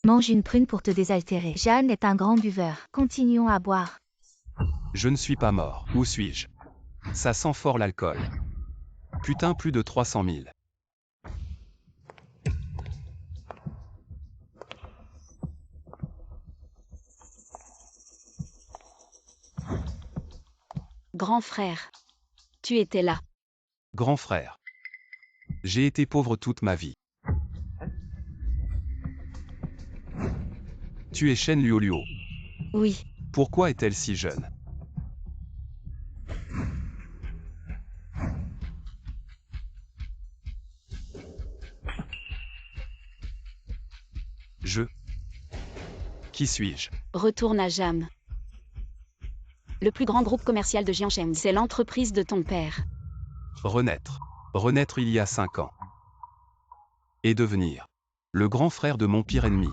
Mange une prune pour te désaltérer. Jeanne est un grand buveur. Continuons à boire. Je ne suis pas mort. Où suis-je? Ça sent fort l'alcool. Putain, plus de 300 000. Grand frère. Tu étais là. Grand frère. J'ai été pauvre toute ma vie. Tu es Shen Luoluo. Oui. Pourquoi est-elle si jeune? Qui suis-je? Retourne à Jam. Le plus grand groupe commercial de Jiangsheng. C'est l'entreprise de ton père. Renaître. Renaître il y a 5 ans. Et devenir le grand frère de mon pire ennemi.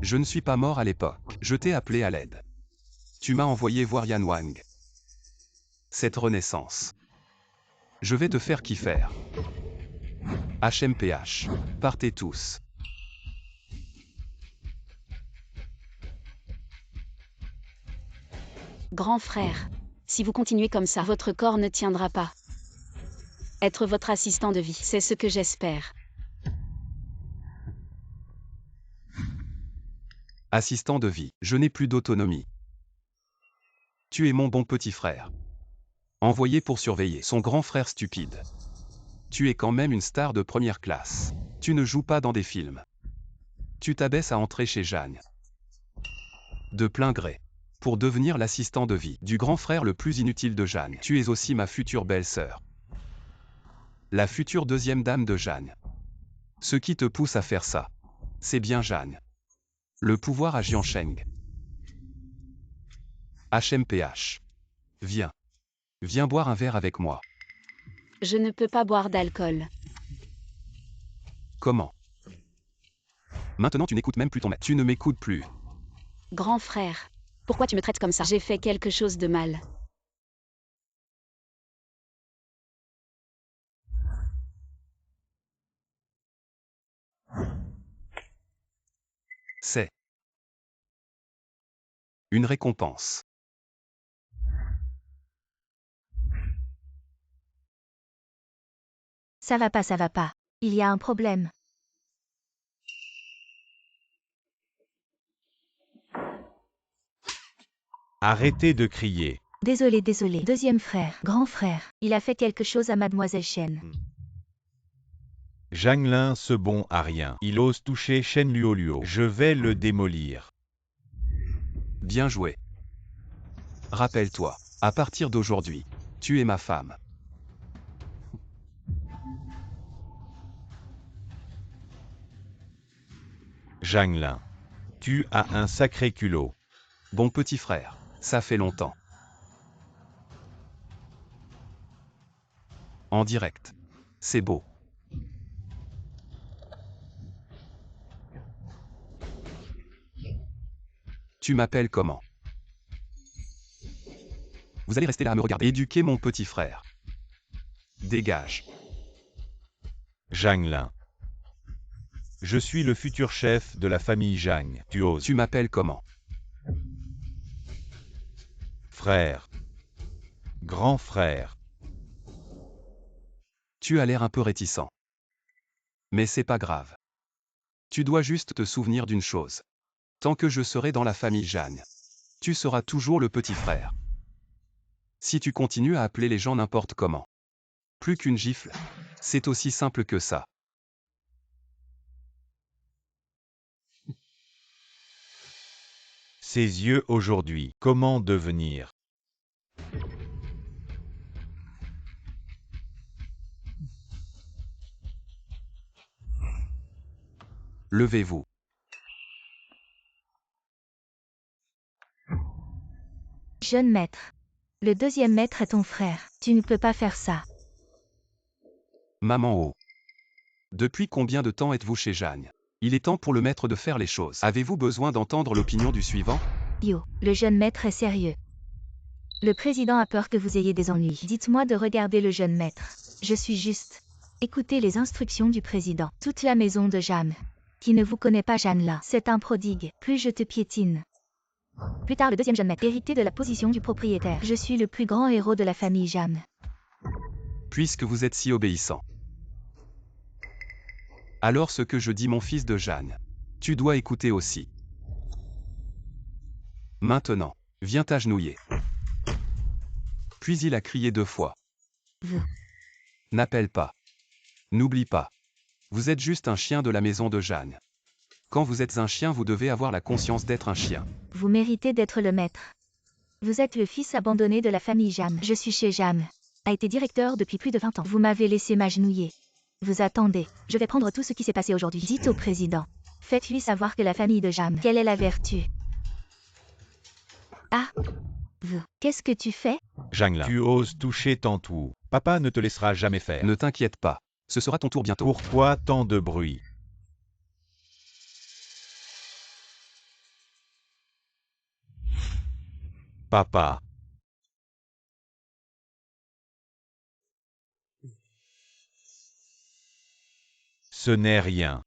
Je ne suis pas mort à l'époque. Je t'ai appelé à l'aide. Tu m'as envoyé voir Yan Wang. Cette renaissance. Je vais te faire kiffer. HMPH. Partez tous. Grand frère. Si vous continuez comme ça, votre corps ne tiendra pas. Être votre assistant de vie, c'est ce que j'espère. Assistant de vie, je n'ai plus d'autonomie. Tu es mon bon petit frère. Envoyé pour surveiller son grand frère stupide. Tu es quand même une star de première classe. Tu ne joues pas dans des films. Tu t'abaisses à entrer chez Jeanne. De plein gré. Pour devenir l'assistant de vie du grand frère le plus inutile de Jeanne. Tu es aussi ma future belle-sœur. La future deuxième dame de Jeanne. Ce qui te pousse à faire ça, c'est bien Jeanne. Le pouvoir à Jiangsheng. HMPH. Viens. Viens boire un verre avec moi. Je ne peux pas boire d'alcool. Comment? Maintenant tu n'écoutes même plus ton maître. Tu ne m'écoutes plus. Grand frère. Pourquoi tu me traites comme ça? J'ai fait quelque chose de mal. C'est une récompense. Ça va pas, ça va pas. Il y a un problème. Arrêtez de crier. Désolé, désolé. Deuxième frère, grand frère. Il a fait quelque chose à Mademoiselle Shen. Janglin, ce bon à rien. Il ose toucher Shen Luoluo. Je vais le démolir. Bien joué. Rappelle-toi, à partir d'aujourd'hui, tu es ma femme. Janglin. Tu as un sacré culot. Bon petit frère, ça fait longtemps. En direct. C'est beau. Tu m'appelles comment? Vous allez rester là à me regarder. Éduquer mon petit frère. Dégage. Janglin. Je suis le futur chef de la famille Zhang. Tu oses. Tu m'appelles comment? Frère. Grand frère. Tu as l'air un peu réticent. Mais c'est pas grave. Tu dois juste te souvenir d'une chose. Tant que je serai dans la famille Jeanne, tu seras toujours le petit frère. Si tu continues à appeler les gens n'importe comment, plus qu'une gifle, c'est aussi simple que ça. Ses yeux aujourd'hui. Comment devenir? Levez-vous. Jeune maître. Le deuxième maître est ton frère. Tu ne peux pas faire ça. Maman Oh. Depuis combien de temps êtes-vous chez Jeanne? Il est temps pour le maître de faire les choses. Avez-vous besoin d'entendre l'opinion du suivant? Yo, le jeune maître est sérieux. Le président a peur que vous ayez des ennuis. Dites-moi de regarder le jeune maître. Je suis juste. Écoutez les instructions du président. Toute la maison de Jeanne. Qui ne vous connaît pas Jeanne là. C'est un prodigue. Plus je te piétine. Plus tard le deuxième jeune maître. Hérité de la position du propriétaire. Je suis le plus grand héros de la famille Jeanne. Puisque vous êtes si obéissant. Alors ce que je dis mon fils de Jeanne. Tu dois écouter aussi. Maintenant, viens t'agenouiller. Puis il a crié 2 fois. N'appelle pas. N'oublie pas. Vous êtes juste un chien de la maison de Jeanne. Quand vous êtes un chien, vous devez avoir la conscience d'être un chien. Vous méritez d'être le maître. Vous êtes le fils abandonné de la famille Jeanne. Je suis chez Jeanne. A été directeur depuis plus de 20 ans. Vous m'avez laissé m'agenouiller. Vous attendez. Je vais prendre tout ce qui s'est passé aujourd'hui. Dites au président. Faites-lui savoir que la famille de Jeanne. Quelle est la vertu? Ah. Qu'est-ce que tu fais? Janglin. Tu oses toucher Tantou. Papa ne te laissera jamais faire. Ne t'inquiète pas. Ce sera ton tour bientôt. Pourquoi tant de bruit? Papa. Ce n'est rien.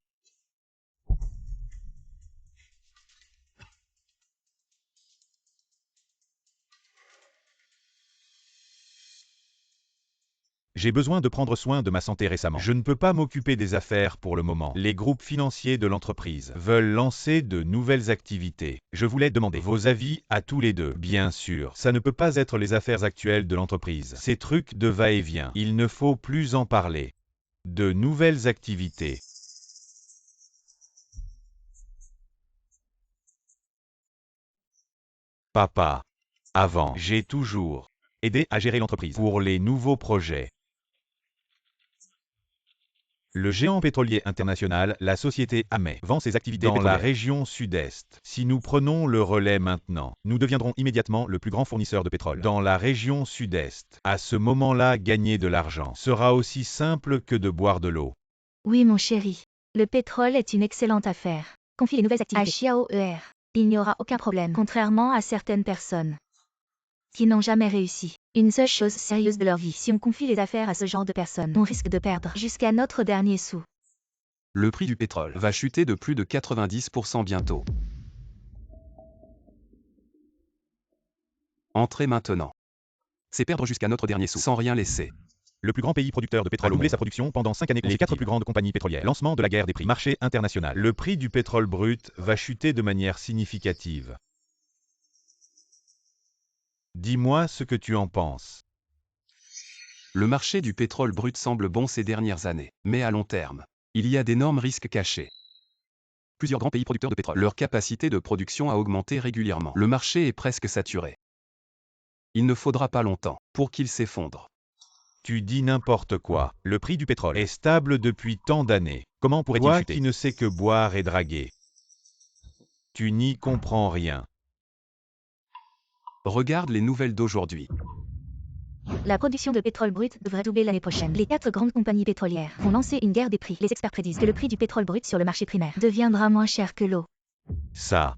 J'ai besoin de prendre soin de ma santé récemment. Je ne peux pas m'occuper des affaires pour le moment. Les groupes financiers de l'entreprise veulent lancer de nouvelles activités. Je voulais demander vos avis à tous les deux. Bien sûr, ça ne peut pas être les affaires actuelles de l'entreprise. Ces trucs de va-et-vient, il ne faut plus en parler. De nouvelles activités. Papa. Avant, j'ai toujours aidé à gérer l'entreprise pour les nouveaux projets. Le géant pétrolier international, la société AME, vend ses activités dans la région sud-est. Si nous prenons le relais maintenant, nous deviendrons immédiatement le plus grand fournisseur de pétrole dans la région sud-est. À ce moment-là, gagner de l'argent sera aussi simple que de boire de l'eau. Oui mon chéri. Le pétrole est une excellente affaire. Confie les nouvelles activités à Xiaoer. Il n'y aura aucun problème, contrairement à certaines personnes qui n'ont jamais réussi. Une seule chose sérieuse de leur vie, si on confie les affaires à ce genre de personnes, on risque de perdre jusqu'à notre dernier sou. Le prix du pétrole va chuter de plus de 90% bientôt. Entrez maintenant. C'est perdre jusqu'à notre dernier sou, sans rien laisser. Le plus grand pays producteur de pétrole a doublé sa production pendant 5 années. Les 4 plus grandes compagnies pétrolières. Lancement de la guerre des prix. Marché international. Le prix du pétrole brut va chuter de manière significative. Dis-moi ce que tu en penses. Le marché du pétrole brut semble bon ces dernières années, mais à long terme, il y a d'énormes risques cachés. Plusieurs grands pays producteurs de pétrole, leur capacité de production a augmenté régulièrement. Le marché est presque saturé. Il ne faudra pas longtemps pour qu'il s'effondre. Tu dis n'importe quoi. Le prix du pétrole est stable depuis tant d'années. Comment pourrait-il chuter? Toi qui ne sais que boire et draguer. Tu n'y comprends rien. Regarde les nouvelles d'aujourd'hui. La production de pétrole brut devrait doubler l'année prochaine. Les 4 grandes compagnies pétrolières vont lancer une guerre des prix. Les experts prédisent que le prix du pétrole brut sur le marché primaire deviendra moins cher que l'eau. Ça.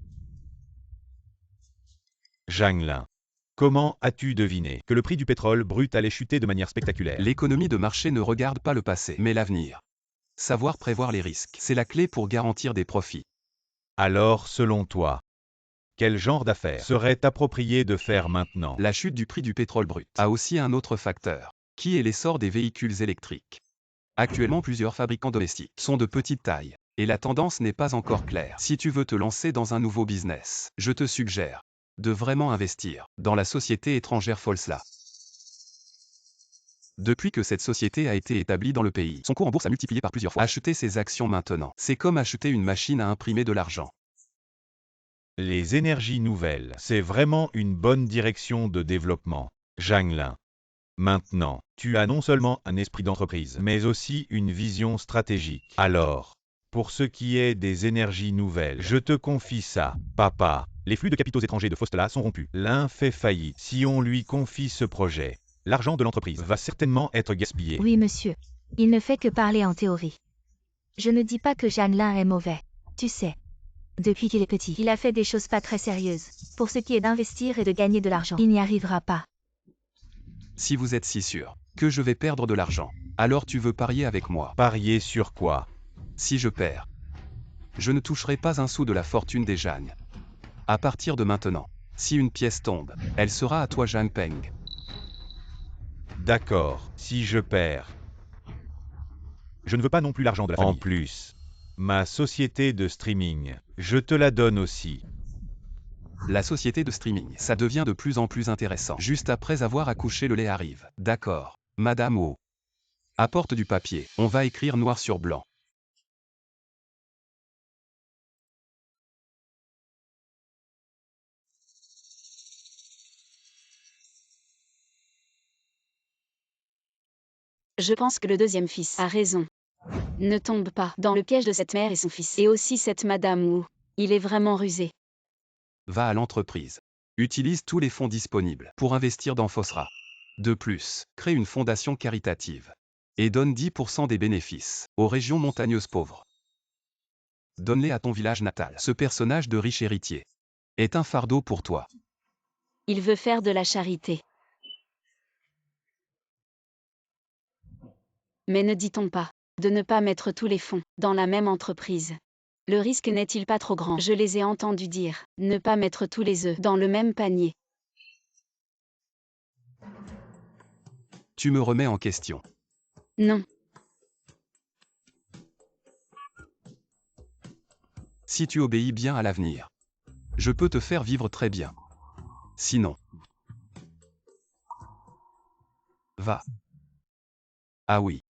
Janglin. Comment as-tu deviné que le prix du pétrole brut allait chuter de manière spectaculaire? L'économie de marché ne regarde pas le passé, mais l'avenir. Savoir prévoir les risques, c'est la clé pour garantir des profits. Alors, selon toi, quel genre d'affaires serait approprié de faire maintenant? La chute du prix du pétrole brut a aussi un autre facteur, qui est l'essor des véhicules électriques. Actuellement, plusieurs fabricants domestiques sont de petite taille, et la tendance n'est pas encore claire. Si tu veux te lancer dans un nouveau business, je te suggère de vraiment investir dans la société étrangère Folsla. Depuis que cette société a été établie dans le pays, son cours en bourse a multiplié par plusieurs fois. Acheter ses actions maintenant, c'est comme acheter une machine à imprimer de l'argent. Les énergies nouvelles, c'est vraiment une bonne direction de développement. Janglin. Maintenant, tu as non seulement un esprit d'entreprise, mais aussi une vision stratégique. Alors, pour ce qui est des énergies nouvelles, je te confie ça, papa. Les flux de capitaux étrangers de Folsla sont rompus. L'un fait faillite. Si on lui confie ce projet, l'argent de l'entreprise va certainement être gaspillé. Oui monsieur. Il ne fait que parler en théorie. Je ne dis pas que Janglin est mauvais. Tu sais. Depuis qu'il est petit, il a fait des choses pas très sérieuses. Pour ce qui est d'investir et de gagner de l'argent, il n'y arrivera pas. Si vous êtes si sûr que je vais perdre de l'argent, alors tu veux parier avec moi. Parier sur quoi? Si je perds, je ne toucherai pas un sou de la fortune des Zhang. À partir de maintenant, si une pièce tombe, elle sera à toi Zhang Peng. D'accord, si je perds. Je ne veux pas non plus l'argent de la famille. En plus, ma société de streaming, je te la donne aussi. La société de streaming, ça devient de plus en plus intéressant. Juste après avoir accouché, le lait arrive. D'accord. Madame O. Apporte du papier. On va écrire noir sur blanc. Je pense que le deuxième fils a raison. Ne tombe pas dans le piège de cette mère et son fils. Et aussi cette Madame Wu. Il est vraiment rusé. Va à l'entreprise. Utilise tous les fonds disponibles pour investir dans Fosra. De plus, crée une fondation caritative. Et donne 10% des bénéfices aux régions montagneuses pauvres. Donne-les à ton village natal. Ce personnage de riche héritier est un fardeau pour toi. Il veut faire de la charité. Mais ne dit-on pas de ne pas mettre tous les fonds dans la même entreprise? Le risque n'est-il pas trop grand? Je les ai entendus dire, ne pas mettre tous les œufs dans le même panier. Tu me remets en question. Non. Si tu obéis bien à l'avenir, je peux te faire vivre très bien. Sinon, va. Ah oui.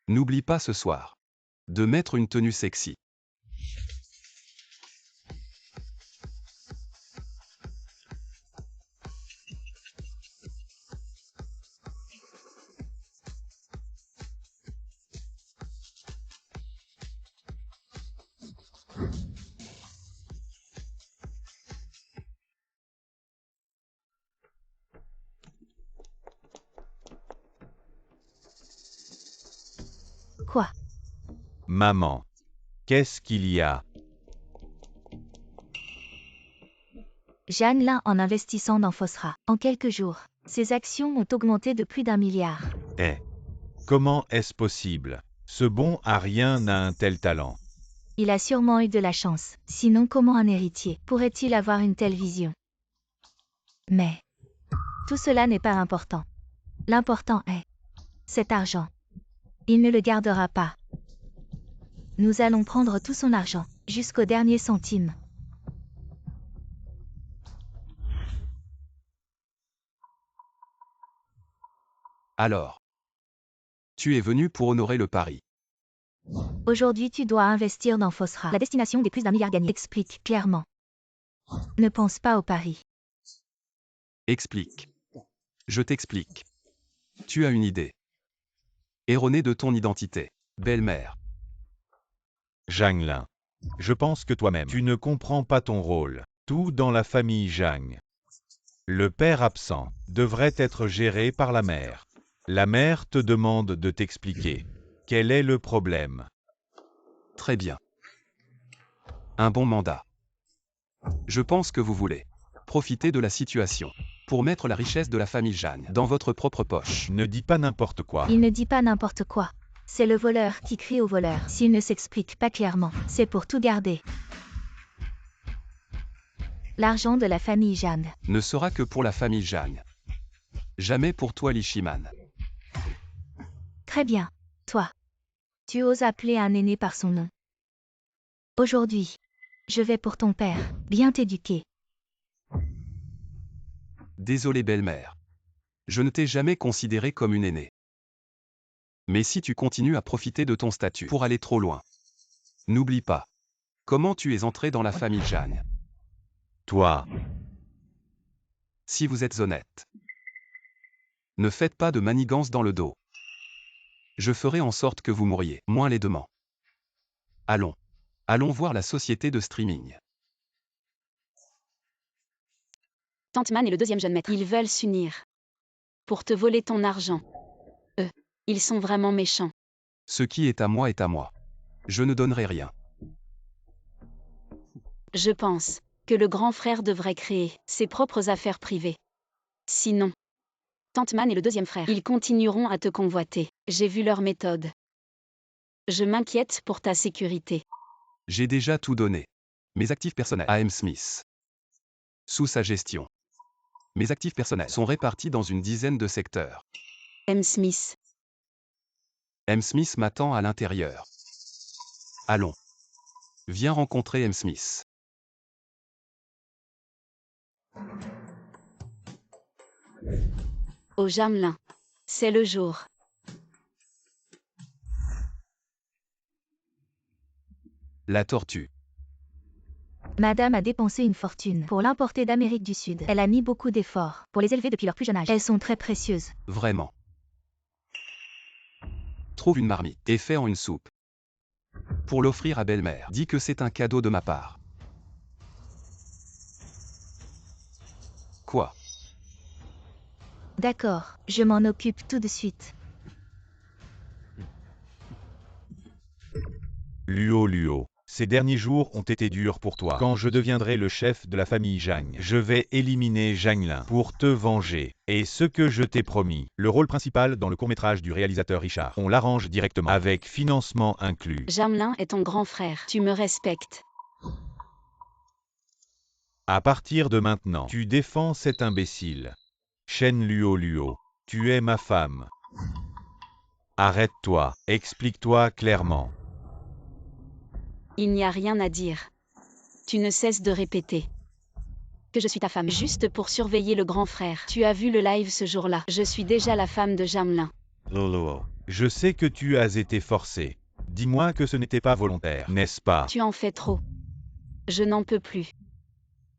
N'oublie pas ce soir de mettre une tenue sexy. Quoi? Maman, qu'est-ce qu'il y a? Zhang Lin en investissant dans Fosra. En quelques jours, ses actions ont augmenté de plus d'1 milliard. Eh, comment est-ce possible? Ce bon à rien n'a un tel talent. Il a sûrement eu de la chance. Sinon, comment un héritier pourrait-il avoir une telle vision? Mais tout cela n'est pas important. L'important est cet argent. Il ne le gardera pas. Nous allons prendre tout son argent, jusqu'au dernier centime. Alors, tu es venu pour honorer le pari. Aujourd'hui, tu dois investir dans Fosra. La destination des plus d'1 milliard gagnés. Explique clairement. Ne pense pas au pari. Explique. Je t'explique. Tu as une idée erronée de ton identité, belle-mère. Zhang Lin, je pense que toi-même, tu ne comprends pas ton rôle. Tout dans la famille Zhang. Le père absent devrait être géré par la mère. La mère te demande de t'expliquer. Quel est le problème? Très bien. Un bon mandat. Je pense que vous voulez profiter de la situation pour mettre la richesse de la famille Zhang dans votre propre poche. Ne dis pas n'importe quoi. Il ne dit pas n'importe quoi. C'est le voleur qui crie au voleur. S'il ne s'explique pas clairement, c'est pour tout garder. L'argent de la famille Zhang ne sera que pour la famille Zhang. Jamais pour toi, Li Shiman. Très bien. Toi. Tu oses appeler un aîné par son nom. Aujourd'hui, je vais pour ton père, bien t'éduquer. Désolé, belle-mère. Je ne t'ai jamais considérée comme une aînée. Mais si tu continues à profiter de ton statut pour aller trop loin, n'oublie pas comment tu es entré dans la famille Zhang. Toi. Si vous êtes honnête, ne faites pas de manigances dans le dos. Je ferai en sorte que vous mouriez moins laidement. Allons. Allons voir la société de streaming. Tante Man et le deuxième jeune maître. Ils veulent s'unir pour te voler ton argent. Ils sont vraiment méchants. Ce qui est à moi est à moi. Je ne donnerai rien. Je pense que le grand frère devrait créer ses propres affaires privées. Sinon, Tante Man et le deuxième frère, ils continueront à te convoiter. J'ai vu leur méthode. Je m'inquiète pour ta sécurité. J'ai déjà tout donné. Mes actifs personnels à M. Smith. Sous sa gestion. Mes actifs personnels sont répartis dans une dizaine de secteurs. M. Smith. M. Smith m'attend à l'intérieur. Allons. Viens rencontrer M. Smith. Au Jamelin. C'est le jour. La tortue. Madame a dépensé une fortune pour l'importer d'Amérique du Sud. Elle a mis beaucoup d'efforts pour les élever depuis leur plus jeune âge. Elles sont très précieuses. Vraiment. Trouve une marmite et fais en une soupe. Pour l'offrir à belle-mère. Dis que c'est un cadeau de ma part. Quoi? D'accord, je m'en occupe tout de suite. Luo, ces derniers jours ont été durs pour toi. Quand je deviendrai le chef de la famille Zhang, je vais éliminer Zhang Lin pour te venger. Et ce que je t'ai promis, le rôle principal dans le court-métrage du réalisateur Richard, on l'arrange directement, avec financement inclus. Jamelin est ton grand frère. Tu me respectes. À partir de maintenant, tu défends cet imbécile. Shen Luo, tu es ma femme. Arrête-toi, explique-toi clairement. Il n'y a rien à dire. Tu ne cesses de répéter que je suis ta femme juste pour surveiller le grand frère. Tu as vu le live ce jour-là. Je suis déjà la femme de Jamelin. Lolo, je sais que tu as été forcé. Dis-moi que ce n'était pas volontaire, n'est-ce pas? Tu en fais trop. Je n'en peux plus.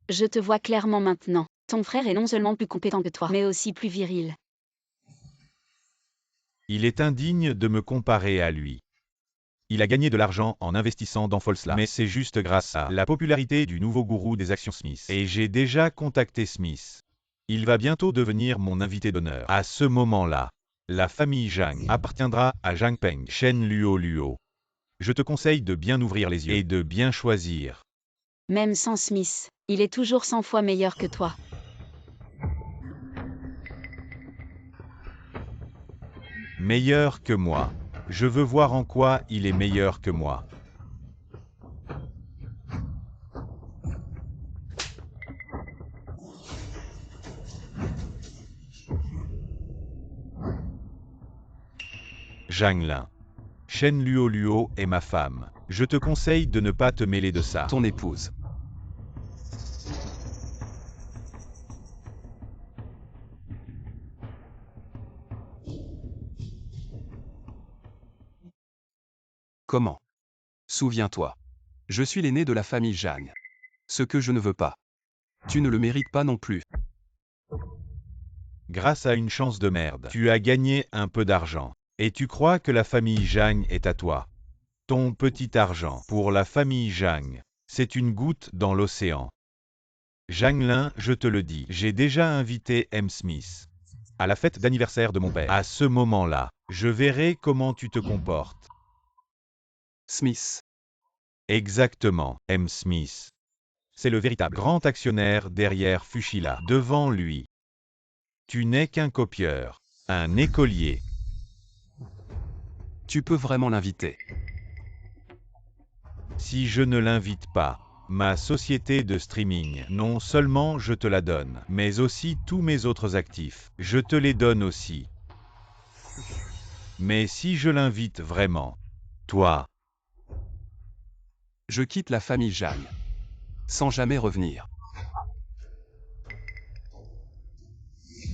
Je te vois clairement maintenant. Ton frère est non seulement plus compétent que toi, mais aussi plus viril. Il est indigne de me comparer à lui. Il a gagné de l'argent en investissant dans Folsla, mais c'est juste grâce à la popularité du nouveau gourou des actions Smith. Et j'ai déjà contacté Smith. Il va bientôt devenir mon invité d'honneur. À ce moment-là, la famille Zhang appartiendra à Zhang Peng, Shen Luo. Je te conseille de bien ouvrir les yeux et de bien choisir. Même sans Smith, il est toujours 100 fois meilleur que toi. Meilleur que moi. Je veux voir en quoi il est meilleur que moi. Zhang Lin. Shen Luo est ma femme. Je te conseille de ne pas te mêler de ça. Ton épouse. Comment? Souviens-toi. Je suis l'aîné de la famille Zhang. Ce que je ne veux pas. Tu ne le mérites pas non plus. Grâce à une chance de merde, tu as gagné un peu d'argent. Et tu crois que la famille Zhang est à toi. Ton petit argent, pour la famille Zhang, c'est une goutte dans l'océan. Zhang Lin, je te le dis, j'ai déjà invité M. Smith à la fête d'anniversaire de mon père. À ce moment-là, je verrai comment tu te comportes. Smith. Exactement, M. Smith. C'est le véritable grand actionnaire derrière Fuchila. Devant lui, tu n'es qu'un copieur, un écolier. Tu peux vraiment l'inviter. Si je ne l'invite pas, ma société de streaming, non seulement je te la donne, mais aussi tous mes autres actifs, je te les donne aussi. Mais si je l'invite vraiment, toi, Je quitte la famille Zhang. Sans jamais revenir.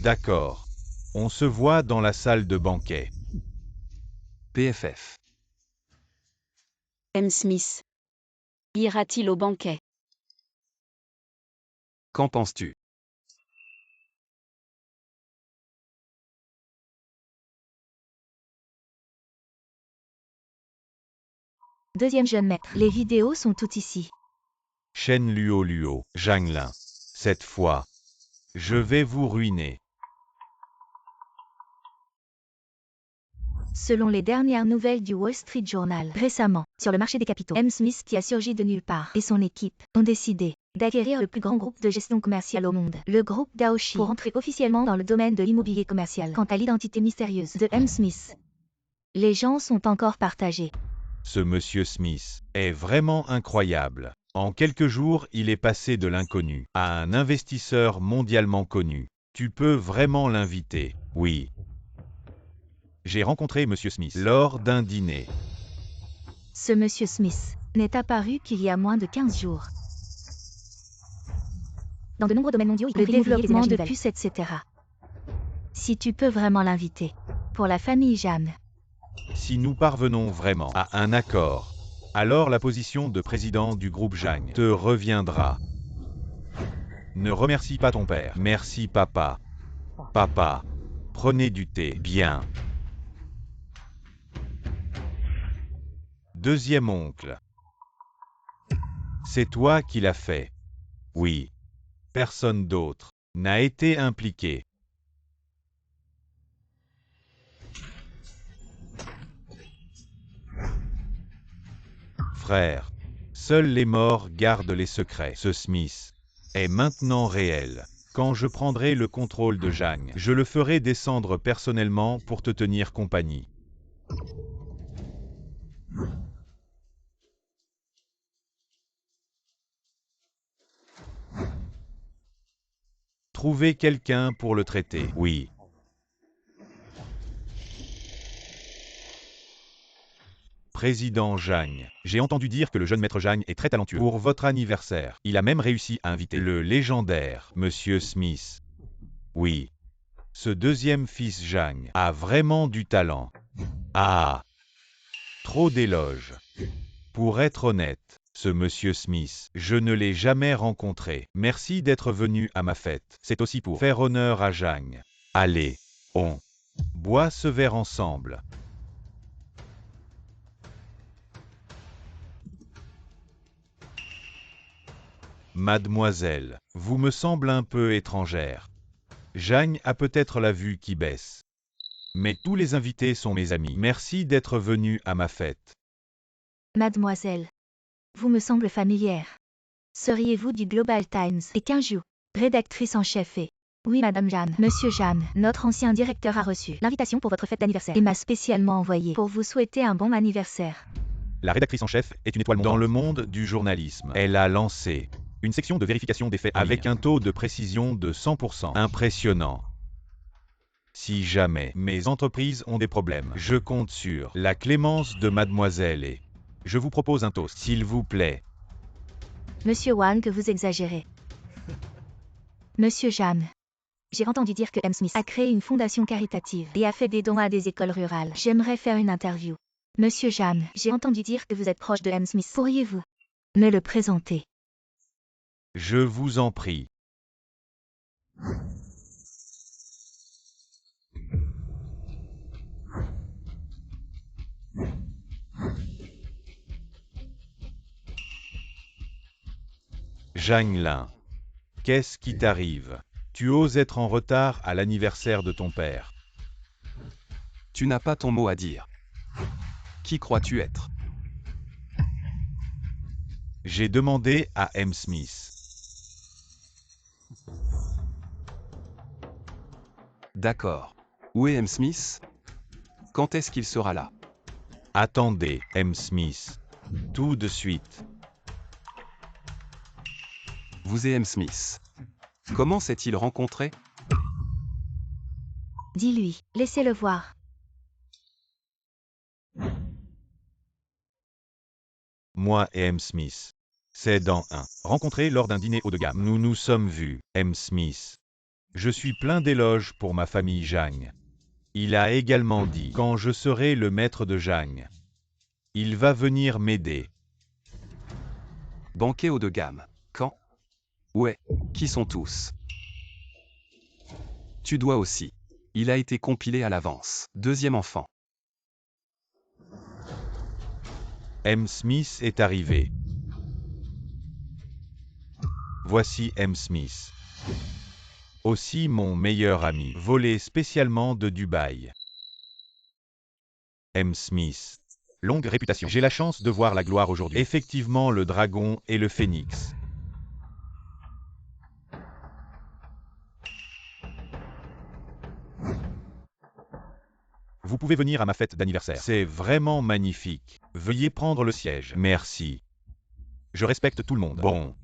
d'accord. On se voit dans la salle de banquet. PFF. M. Smith. Ira-t-il au banquet? Qu'en penses-tu? Deuxième jeune maître. Les vidéos sont toutes ici. Shen Luo, Zhang Lin. Cette fois, je vais vous ruiner. Selon les dernières nouvelles du Wall Street Journal, récemment, sur le marché des capitaux, M. Smith, qui a surgi de nulle part, et son équipe, ont décidé d'acquérir le plus grand groupe de gestion commerciale au monde, le groupe Daoshi, pour entrer officiellement dans le domaine de l'immobilier commercial. Quant à l'identité mystérieuse de M. Smith, les gens sont encore partagés. Ce monsieur Smith est vraiment incroyable. En quelques jours, il est passé de l'inconnu à un investisseur mondialement connu. Tu peux vraiment l'inviter. Oui. J'ai rencontré monsieur Smith lors d'un dîner. Ce monsieur Smith n'est apparu qu'il y a moins de 15 jours. Dans de nombreux domaines mondiaux, y compris Le l'immobilier, développement les de énergies nouvelles, etc. Si tu peux vraiment l'inviter. Pour la famille Jam. Si nous parvenons vraiment à un accord, alors la position de président du groupe Jang te reviendra. Ne remercie pas ton père. Merci papa. Papa, prenez du thé. Bien. Deuxième oncle. C'est toi qui l'as fait. Oui. Personne d'autre n'a été impliqué. Frère, seuls les morts gardent les secrets. Ce Smith est maintenant réel. Quand je prendrai le contrôle de Jang, je le ferai descendre personnellement pour te tenir compagnie. Trouver quelqu'un pour le traiter. Oui. Président Jang, j'ai entendu dire que le jeune maître Jang est très talentueux. Pour votre anniversaire, il a même réussi à inviter le légendaire Monsieur Smith. Oui. Ce deuxième fils Jang a vraiment du talent. Ah. Trop d'éloges. Pour être honnête, ce monsieur Smith, je ne l'ai jamais rencontré. Merci d'être venu à ma fête. C'est aussi pour faire honneur à Jang. Allez, on boit ce verre ensemble. Mademoiselle, vous me semblez un peu étrangère. Jang a peut-être la vue qui baisse. Mais tous les invités sont mes amis. Merci d'être venu à ma fête. Mademoiselle, vous me semblez familière. Seriez-vous du Global Times et Kinju, rédactrice en chef et... Oui, Madame Jam. Monsieur Jam, notre ancien directeur a reçu l'invitation pour votre fête d'anniversaire et m'a spécialement envoyé pour vous souhaiter un bon anniversaire. La rédactrice en chef est une étoile montante. Dans le monde du journalisme, elle a lancé une section de vérification des faits avec un taux de précision de 100%. Impressionnant. Si jamais mes entreprises ont des problèmes, je compte sur la clémence de mademoiselle et je vous propose un toast, s'il vous plaît. Monsieur Wan, que vous exagérez. Monsieur Jam, j'ai entendu dire que M. Smith a créé une fondation caritative et a fait des dons à des écoles rurales. J'aimerais faire une interview. Monsieur Jam, j'ai entendu dire que vous êtes proche de M. Smith. Pourriez-vous me le présenter? Je vous en prie. Jang Lin, qu'est-ce qui t'arrive? Tu oses être en retard à l'anniversaire de ton père. Tu n'as pas ton mot à dire. Qui crois-tu être? J'ai demandé à M. Smith. D'accord. Où est M. Smith? Quand est-ce qu'il sera là? Attendez, M. Smith. Tout de suite. Vous et M. Smith. Comment s'est-il rencontré? Dis-lui, laissez-le voir. Moi et M. Smith. C'est dans un. Rencontré lors d'un dîner haut de gamme. Nous nous sommes vus, M. Smith. Je suis plein d'éloges pour ma famille Jang. Il a également dit, quand je serai le maître de Jang, il va venir m'aider. Banquet haut de gamme. Quand? Ouais. Qui sont tous? Tu dois aussi. Il a été compilé à l'avance. Deuxième enfant. M. Smith est arrivé. Voici M. Smith. Aussi mon meilleur ami, volé spécialement de Dubaï. M. Smith. Longue réputation. J'ai la chance de voir la gloire aujourd'hui. Effectivement, le dragon et le phénix. Vous pouvez venir à ma fête d'anniversaire. C'est vraiment magnifique. Veuillez prendre le siège. Merci. Je respecte tout le monde. Bon.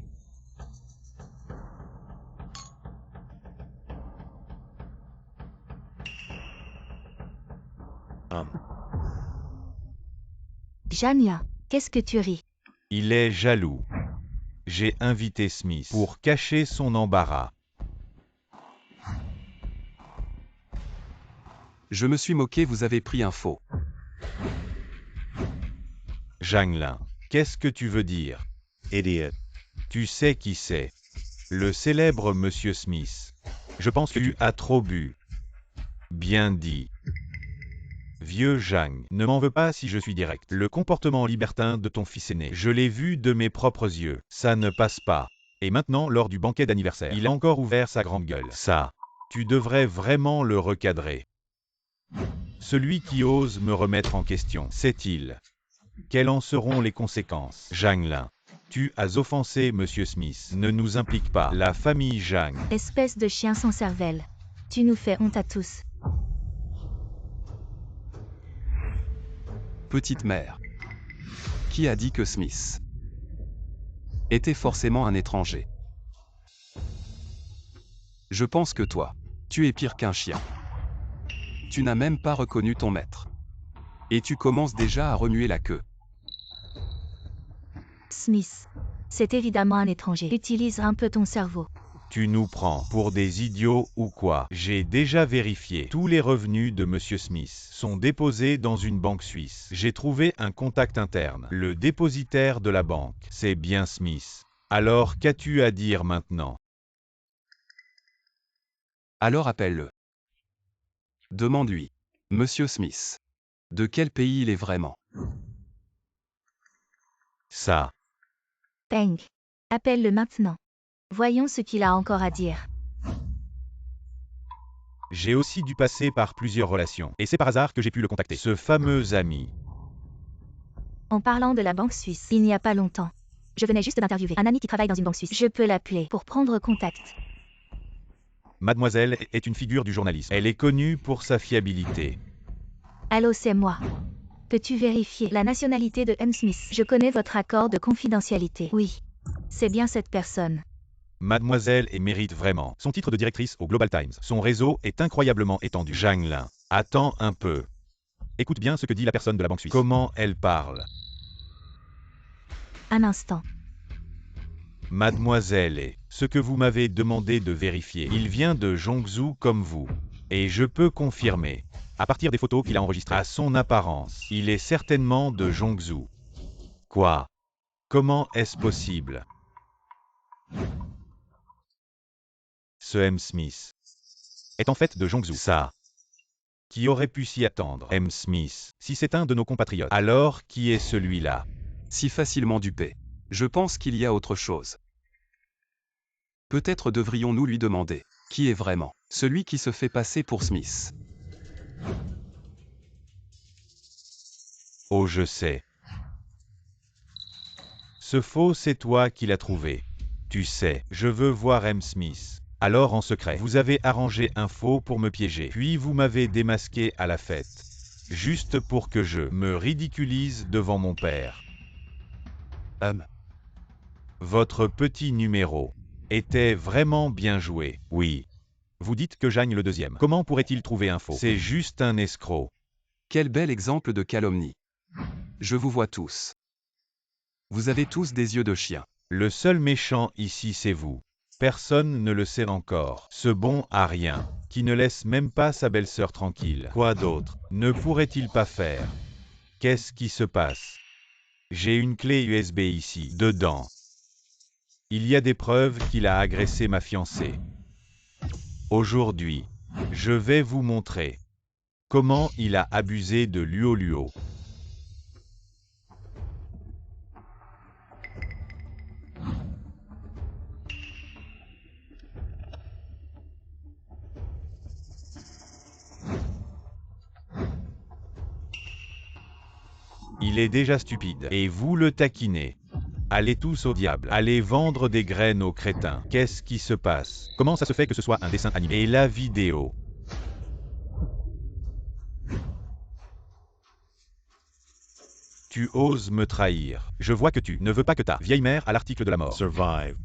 Jania, qu'est-ce que tu ris? Il est jaloux. J'ai invité Smith pour cacher son embarras. Je me suis moqué, vous avez pris un faux. Janglin, qu'est-ce que tu veux dire? Idiot. Tu sais qui c'est? Le célèbre Monsieur Smith. Je pense que tu as trop bu. Bien dit. Vieux Jang, ne m'en veux pas si je suis direct. Le comportement libertin de ton fils aîné, je l'ai vu de mes propres yeux. Ça ne passe pas. Et maintenant, lors du banquet d'anniversaire, il a encore ouvert sa grande gueule. Ça, tu devrais vraiment le recadrer. Celui qui ose me remettre en question, c'est-il? Quelles en seront les conséquences? Janglin, tu as offensé Monsieur Smith. Ne nous implique pas. La famille Jang. Espèce de chien sans cervelle. Tu nous fais honte à tous. Petite mère. Qui a dit que Smith était forcément un étranger? Je pense que toi, tu es pire qu'un chien. Tu n'as même pas reconnu ton maître. Et tu commences déjà à remuer la queue. Smith. C'est évidemment un étranger. Utilise un peu ton cerveau. Tu nous prends pour des idiots ou quoi? J'ai déjà vérifié. Tous les revenus de Monsieur Smith sont déposés dans une banque suisse. J'ai trouvé un contact interne. Le dépositaire de la banque, c'est bien Smith. Alors qu'as-tu à dire maintenant? Alors appelle-le. Demande-lui. Monsieur Smith. De quel pays il est vraiment? Ça. Peng. Appelle-le maintenant. Voyons ce qu'il a encore à dire. J'ai aussi dû passer par plusieurs relations. Et c'est par hasard que j'ai pu le contacter. Ce fameux ami. En parlant de la banque suisse, il n'y a pas longtemps, je venais juste d'interviewer un ami qui travaille dans une banque suisse. Je peux l'appeler pour prendre contact. Mademoiselle est une figure du journalisme. Elle est connue pour sa fiabilité. Allô, c'est moi. Peux-tu vérifier la nationalité de M. Smith? Je connais votre accord de confidentialité. Oui. C'est bien cette personne. Mademoiselle et mérite vraiment son titre de directrice au Global Times. Son réseau est incroyablement étendu. Janglin, attends un peu. Écoute bien ce que dit la personne de la banque suisse. Comment elle parle? Un instant. Mademoiselle est ce que vous m'avez demandé de vérifier. Il vient de Zhongzhou comme vous. Et je peux confirmer, à partir des photos qu'il a enregistrées, à son apparence, il est certainement de Zhongzhou. Quoi? Comment est-ce possible? Ce M. Smith est en fait de Zhongzhou. Ça. Qui aurait pu s'y attendre? M. Smith, si c'est un de nos compatriotes, alors qui est celui-là? Si facilement dupé. Je pense qu'il y a autre chose. Peut-être devrions-nous lui demander qui est vraiment celui qui se fait passer pour Smith. Oh, je sais. Ce faux, c'est toi qui l'as trouvé. Tu sais, je veux voir M. Smith. Alors en secret, vous avez arrangé un faux pour me piéger. Puis vous m'avez démasqué à la fête. Juste pour que je me ridiculise devant mon père. Votre petit numéro était vraiment bien joué. Oui. Vous dites que Jagne le deuxième. Comment pourrait-il trouver un faux? C'est juste un escroc. Quel bel exemple de calomnie. Je vous vois tous. Vous avez tous des yeux de chien. Le seul méchant ici, c'est vous. Personne ne le sait encore. Ce bon à rien, qui ne laisse même pas sa belle-sœur tranquille. Quoi d'autre ne pourrait-il pas faire? Qu'est-ce qui se passe? J'ai une clé USB ici, dedans. Il y a des preuves qu'il a agressé ma fiancée. Aujourd'hui, je vais vous montrer comment il a abusé de Luo Luo. Il est déjà stupide. Et vous le taquinez. Allez tous au diable. Allez vendre des graines aux crétins. Qu'est-ce qui se passe? Comment ça se fait que ce soit un dessin animé? Et la vidéo? Tu oses me trahir. Je vois que tu ne veux pas que ta vieille mère à l'article de la mort survive.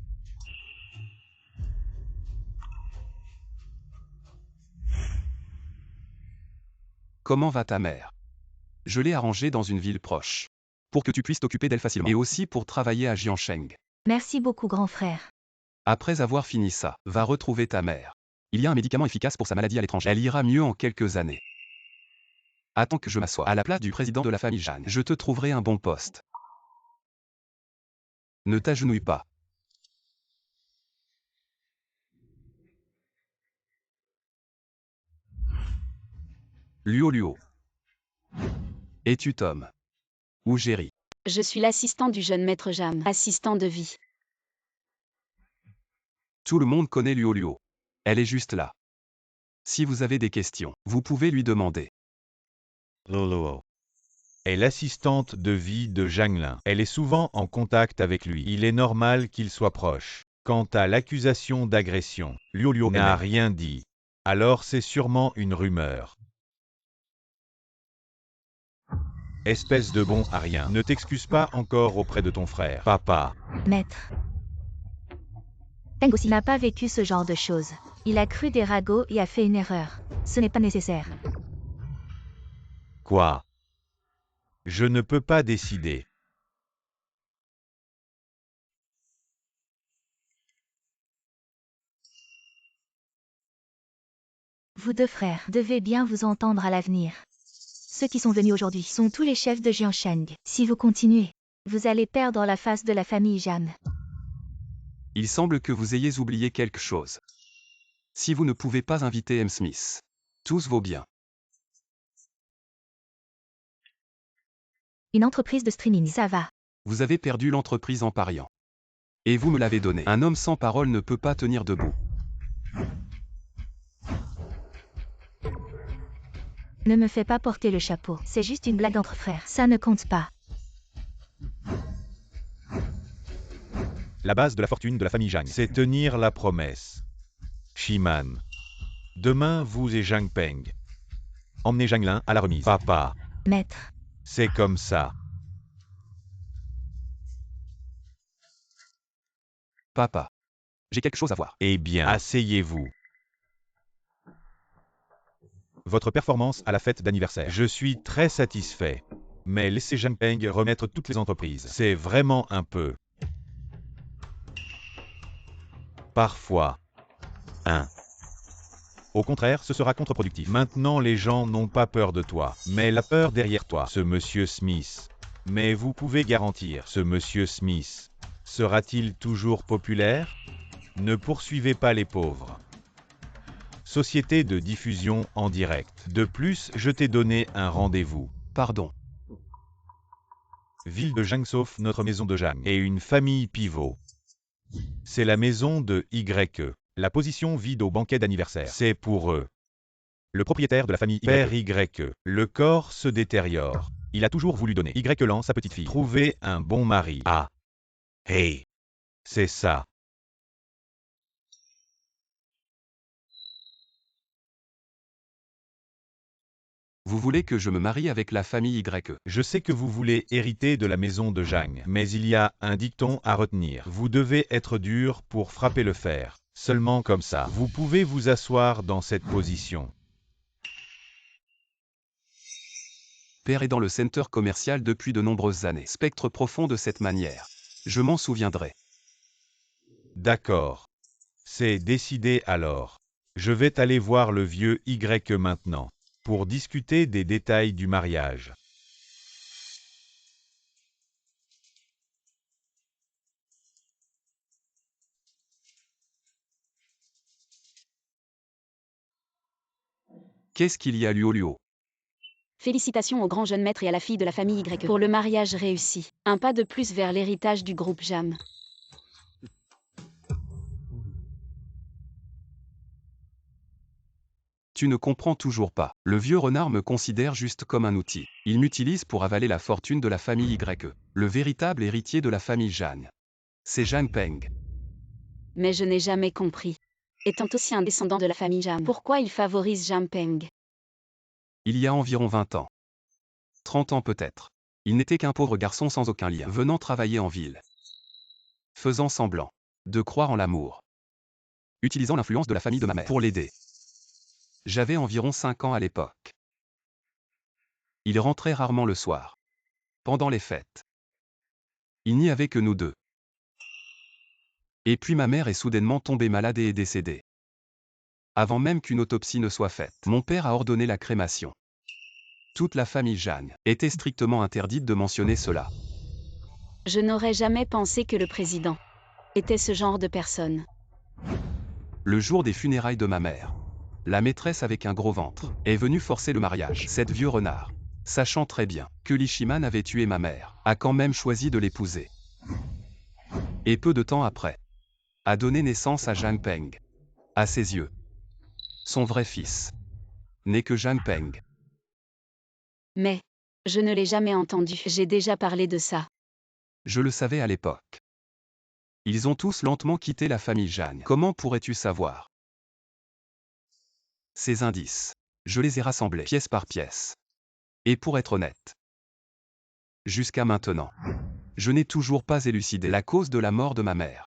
Comment va ta mère? Je l'ai arrangée dans une ville proche. Pour que tu puisses t'occuper d'elle facilement. Et aussi pour travailler à Jiansheng. Merci beaucoup, grand frère. Après avoir fini ça, va retrouver ta mère. Il y a un médicament efficace pour sa maladie à l'étranger. Elle ira mieux en quelques années. Attends que je m'assoie à la place du président de la famille Zhang. Je te trouverai un bon poste. Ne t'agenouille pas. Luo. Es-tu Tom? Ou Jerry? Je suis l'assistant du jeune maître Jam, assistant de vie. Tout le monde connaît Luo. Elle est juste là. Si vous avez des questions, vous pouvez lui demander. Luo est l'assistante de vie de Zhang Lin. Elle est souvent en contact avec lui. Il est normal qu'il soit proche. Quant à l'accusation d'agression, Luo n'a rien dit. Alors c'est sûrement une rumeur. Espèce de bon à rien. Ne t'excuse pas encore auprès de ton frère. Papa. Maître. Teng aussi n'a pas vécu ce genre de choses. Il a cru des ragots et a fait une erreur. Ce n'est pas nécessaire. Quoi? Je ne peux pas décider. Vous deux frères devez bien vous entendre à l'avenir. Ceux qui sont venus aujourd'hui sont tous les chefs de Jiansheng. Si vous continuez, vous allez perdre la face de la famille Jam. Il semble que vous ayez oublié quelque chose. Si vous ne pouvez pas inviter M. Smith, tous vaut bien. Une entreprise de streaming, ça va. Vous avez perdu l'entreprise en pariant. Et vous me l'avez donné. Un homme sans parole ne peut pas tenir debout. Ne me fais pas porter le chapeau. C'est juste une blague entre frères. Ça ne compte pas. La base de la fortune de la famille Zhang, c'est tenir la promesse. Shiman. Demain, vous et Zhang Peng. Emmenez Zhang Lin à la remise. Papa. Maître. C'est comme ça. Papa. J'ai quelque chose à voir. Eh bien, asseyez-vous. Votre performance à la fête d'anniversaire. Je suis très satisfait. Mais laissez Zhang Peng remettre toutes les entreprises. C'est vraiment un peu. Parfois. Au contraire, ce sera contre-productif. Maintenant, les gens n'ont pas peur de toi, mais la peur derrière toi, ce monsieur Smith. Mais vous pouvez garantir, ce monsieur Smith, sera-t-il toujours populaire? Ne poursuivez pas les pauvres. Société de diffusion en direct. De plus, je t'ai donné un rendez-vous. Pardon. Ville de Zhang sauf notre maison de Zhang et une famille pivot. C'est la maison de YE. La position vide au banquet d'anniversaire. C'est pour eux. Le propriétaire de la famille Père YE. Le corps se détériore. Il a toujours voulu donner YE Lan sa petite fille. Trouver un bon mari. Ah. Hey. C'est ça. Vous voulez que je me marie avec la famille YE? Je sais que vous voulez hériter de la maison de Zhang, mais il y a un dicton à retenir. Vous devez être dur pour frapper le fer. Seulement comme ça. Vous pouvez vous asseoir dans cette position. Père est dans le center commercial depuis de nombreuses années. Spectre profond de cette manière. Je m'en souviendrai. D'accord. C'est décidé alors. Je vais aller voir le vieux YE maintenant, pour discuter des détails du mariage. Qu'est-ce qu'il y a Luo? Félicitations au grand jeune maître et à la fille de la famille Y pour le mariage réussi. Un pas de plus vers l'héritage du groupe Jam. Tu ne comprends toujours pas. Le vieux renard me considère juste comme un outil. Il m'utilise pour avaler la fortune de la famille YE. Le véritable héritier de la famille Zhang. C'est Zhang Peng. Mais je n'ai jamais compris. Étant aussi un descendant de la famille Zhang, pourquoi il favorise Zhang Peng? Il y a environ 20 ans. 30 ans peut-être. Il n'était qu'un pauvre garçon sans aucun lien, venant travailler en ville. Faisant semblant de croire en l'amour. Utilisant l'influence de la famille de ma mère pour l'aider. J'avais environ 5 ans à l'époque. Il rentrait rarement le soir. Pendant les fêtes. Il n'y avait que nous deux. Et puis ma mère est soudainement tombée malade et est décédée. Avant même qu'une autopsie ne soit faite, mon père a ordonné la crémation. Toute la famille Zhang était strictement interdite de mentionner cela. Je n'aurais jamais pensé que le président était ce genre de personne. Le jour des funérailles de ma mère, la maîtresse avec un gros ventre est venue forcer le mariage. Cette vieux renard, sachant très bien que Li Shiman avait tué ma mère, a quand même choisi de l'épouser. Et peu de temps après, a donné naissance à Zhang Peng. À ses yeux, son vrai fils n'est que Zhang Peng. Mais je ne l'ai jamais entendu. J'ai déjà parlé de ça. Je le savais à l'époque. Ils ont tous lentement quitté la famille Zhang. Comment pourrais-tu savoir? Ces indices, je les ai rassemblés pièce par pièce. Et pour être honnête, jusqu'à maintenant, je n'ai toujours pas élucidé la cause de la mort de ma mère.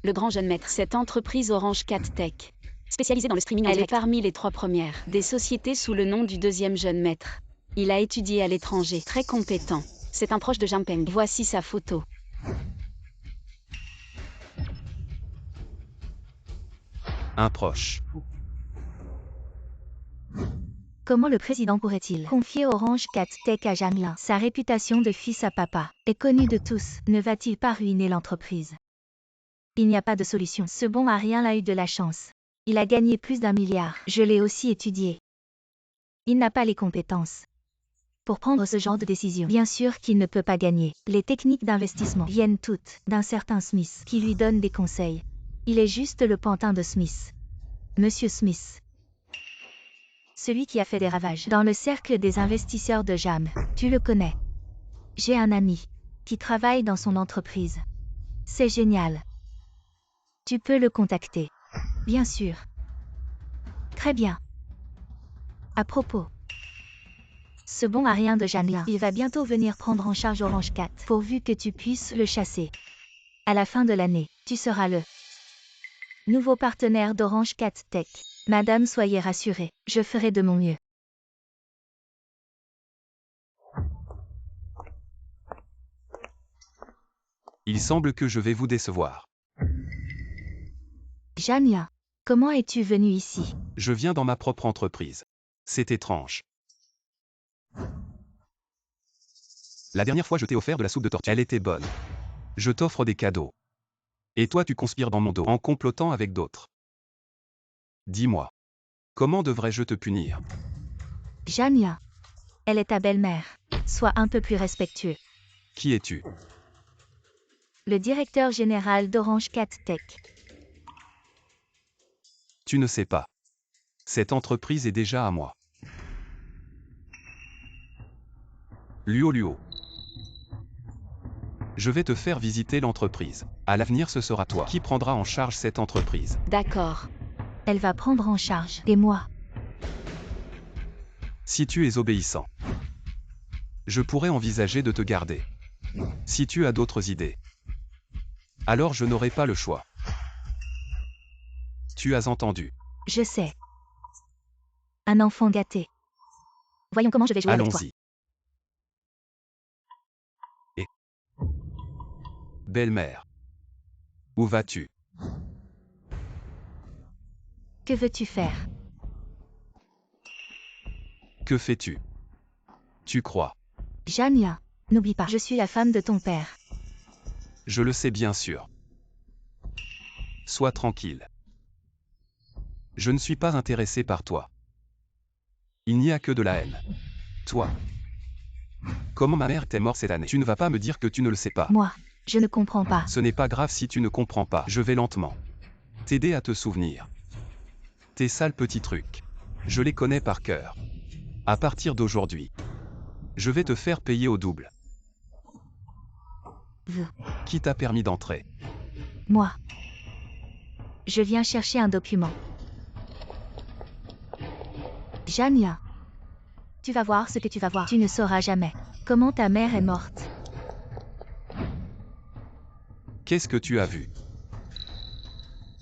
Le grand jeune maître, cette entreprise Orange 4 Tech, spécialisée dans le streaming en direct, est parmi les 3 premières des sociétés sous le nom du deuxième jeune maître. Il a étudié à l'étranger, très compétent. C'est un proche de Zhang Peng. Voici sa photo. Un proche. Comment le président pourrait-il confier Orange 4 Tech à Zhang Lin? Sa réputation de fils à papa est connue de tous. Ne va-t-il pas ruiner l'entreprise? Il n'y a pas de solution. Ce bon à rien a eu de la chance. Il a gagné plus d'1 milliard. Je l'ai aussi étudié. Il n'a pas les compétences pour prendre ce genre de décision. Bien sûr qu'il ne peut pas gagner. Les techniques d'investissement viennent toutes d'un certain Smith qui lui donne des conseils. Il est juste le pantin de Smith. Monsieur Smith. Celui qui a fait des ravages dans le cercle des investisseurs de Jam. Tu le connais. J'ai un ami qui travaille dans son entreprise. C'est génial. Tu peux le contacter. Bien sûr. Très bien. À propos. Ce bon à rien de Zhang, il va bientôt venir prendre en charge Orange 4, pourvu que tu puisses le chasser. À la fin de l'année, tu seras le nouveau partenaire d'Orange 4 Tech. Madame, soyez rassurée, je ferai de mon mieux. Il semble que je vais vous décevoir. Zhang, comment es-tu venu ici? Je viens dans ma propre entreprise. C'est étrange. La dernière fois je t'ai offert de la soupe de tortue. Elle était bonne. Je t'offre des cadeaux. Et toi tu conspires dans mon dos en complotant avec d'autres. Dis-moi. Comment devrais-je te punir? Zhang, elle est ta belle-mère. Sois un peu plus respectueux. Qui es-tu? Le directeur général d'Orange 4 Tech. Tu ne sais pas. Cette entreprise est déjà à moi. Luo Luo. Je vais te faire visiter l'entreprise. À l'avenir, ce sera toi qui prendras en charge cette entreprise. D'accord. Elle va prendre en charge des mois. Si tu es obéissant, je pourrais envisager de te garder. Si tu as d'autres idées, alors je n'aurai pas le choix. Tu as entendu. Je sais. Un enfant gâté. Voyons comment je vais jouer avec toi. Allons-y. Et belle-mère, où vas-tu? Que veux-tu faire? Que fais-tu? Tu crois? Zhang, n'oublie pas, je suis la femme de ton père. Je le sais bien sûr. Sois tranquille. Je ne suis pas intéressé par toi. Il n'y a que de la haine. Toi. Comment ma mère t'est morte cette année? Tu ne vas pas me dire que tu ne le sais pas. Moi, Je ne comprends pas. Ce n'est pas grave si tu ne comprends pas. Je vais lentement t'aider à te souvenir. Tes sales petits trucs. Je les connais par cœur. À partir d'aujourd'hui, je vais te faire payer au double. Qui t'a permis d'entrer? Moi. Je viens chercher un document. Jeanne, tu vas voir ce que tu vas voir. Tu ne sauras jamais comment ta mère est morte. Qu'est-ce que tu as vu?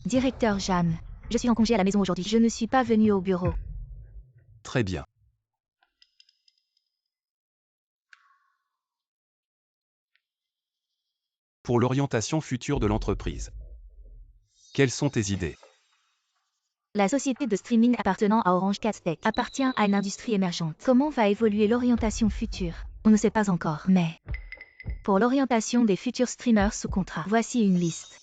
Directeur Jeanne, je suis en congé à la maison aujourd'hui. Je ne suis pas venue au bureau. Très bien. Pour l'orientation future de l'entreprise, quelles sont tes idées? La société de streaming appartenant à Orange Castech appartient à une industrie émergente. Comment va évoluer l'orientation future? On ne sait pas encore, mais pour l'orientation des futurs streamers sous contrat, voici une liste.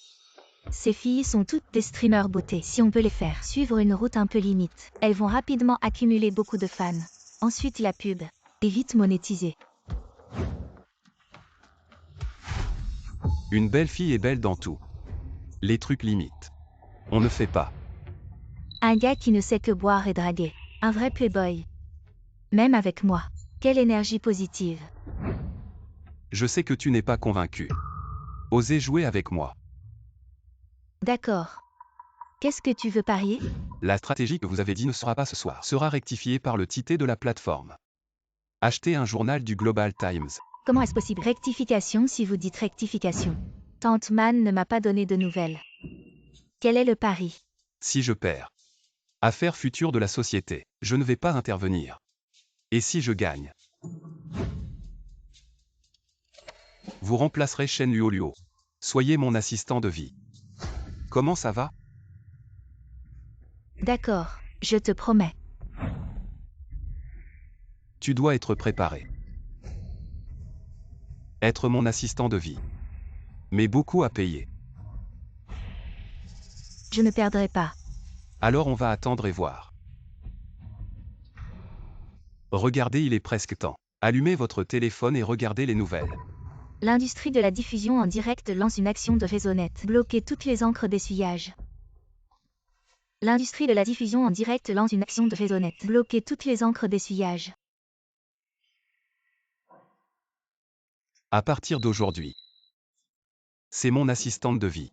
Ces filles sont toutes des streamers beauté. Si on peut les faire suivre une route un peu limite, elles vont rapidement accumuler beaucoup de fans. Ensuite la pub est vite monétisée. Une belle fille est belle dans tout. Les trucs limites. On ne fait pas. Un gars qui ne sait que boire et draguer. Un vrai playboy. Même avec moi. Quelle énergie positive. Je sais que tu n'es pas convaincu. Osez jouer avec moi. D'accord. Qu'est-ce que tu veux parier? La stratégie que vous avez dit ne sera pas ce soir. Sera rectifiée par le titre de la plateforme. Achetez un journal du Global Times. Comment est-ce possible? Rectification si vous dites rectification. Tante Man ne m'a pas donné de nouvelles. Quel est le pari? Si je perds. Affaire future de la société. Je ne vais pas intervenir. Et si je gagne? Vous remplacerez Shen Luo. Soyez mon assistant de vie. Comment ça va? D'accord, je te promets. Tu dois être préparé. Être mon assistant de vie. Mais beaucoup à payer. Je ne perdrai pas. Alors on va attendre et voir. Regardez, il est presque temps. Allumez votre téléphone et regardez les nouvelles. L'industrie de la diffusion en direct lance une action de raisonnette. Bloquer toutes les encres d'essuyage. L'industrie de la diffusion en direct lance une action de raisonnette. Bloquer toutes les encres d'essuyage. À partir d'aujourd'hui, c'est mon assistante de vie.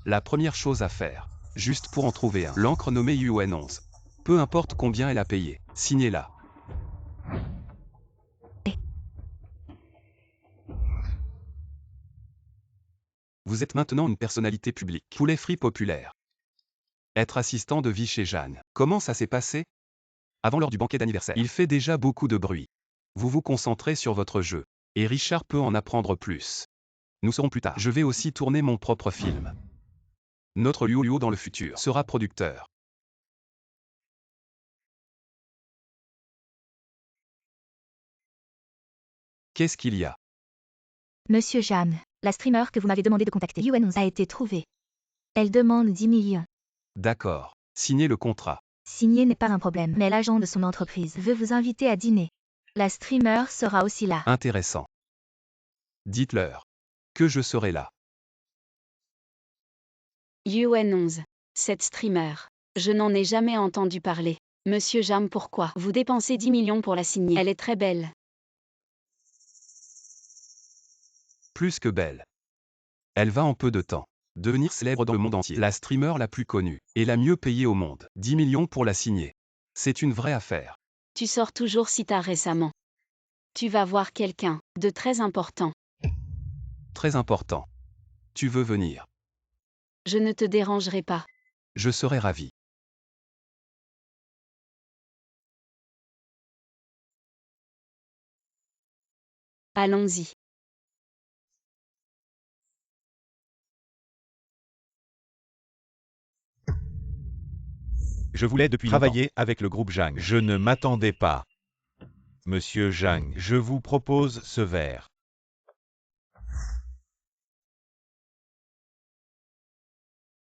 La première chose à faire, juste pour en trouver un, l'encre nommée UN11. Peu importe combien elle a payé, signez-la. Vous êtes maintenant une personnalité publique. Poulet frit populaire. Être assistant de vie chez Jeanne. Comment ça s'est passé? Avant l'heure du banquet d'anniversaire. Il fait déjà beaucoup de bruit. Vous vous concentrez sur votre jeu. Et Richard peut en apprendre plus. Nous serons plus tard. Je vais aussi tourner mon propre film. Notre Liu dans le futur sera producteur. Qu'est-ce qu'il y a? Monsieur Jeanne, la streamer que vous m'avez demandé de contacter UN11 a été trouvée. Elle demande 10 millions. D'accord. Signez le contrat. Signer n'est pas un problème, mais l'agent de son entreprise veut vous inviter à dîner. La streamer sera aussi là. Intéressant. Dites-leur que je serai là. UN11. Cette streamer. Je n'en ai jamais entendu parler. Monsieur Jam, pourquoi vous dépensez 10 millions pour la signer? Elle est très belle. Plus que belle. Elle va en peu de temps devenir célèbre dans le monde entier. La streamer la plus connue et la mieux payée au monde. 10 millions pour la signer. C'est une vraie affaire. Tu sors toujours si tard récemment. Tu vas voir quelqu'un de très important. Très important. Tu veux venir? Je ne te dérangerai pas. Je serai ravi. Allons-y. Je voulais depuis travailler avec le groupe Zhang. Je ne m'attendais pas. Monsieur Zhang, je vous propose ce verre.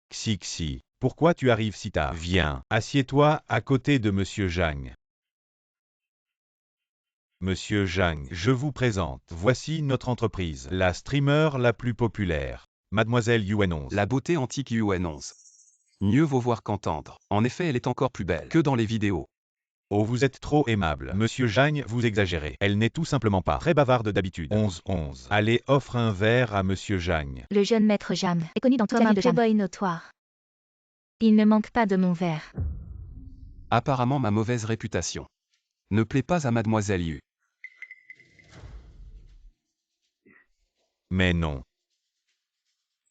Xixi, pourquoi tu arrives si tard? Viens, assieds-toi à côté de Monsieur Zhang. Monsieur Zhang, je vous présente. Voici notre entreprise, la streamer la plus populaire, Mademoiselle Yuan11. La beauté antique Yuan11. Mieux vaut voir qu'entendre. En effet, elle est encore plus belle que dans les vidéos. Oh, vous êtes trop aimable. Monsieur Zhang, vous exagérez. Elle n'est tout simplement pas très bavarde d'habitude. 11. Allez, offre un verre à Monsieur Zhang. Le jeune maître Jam est connu dans comme un playboy notoire. Il ne manque pas de mon verre. Apparemment ma mauvaise réputation ne plaît pas à Mademoiselle Yu. Mais non.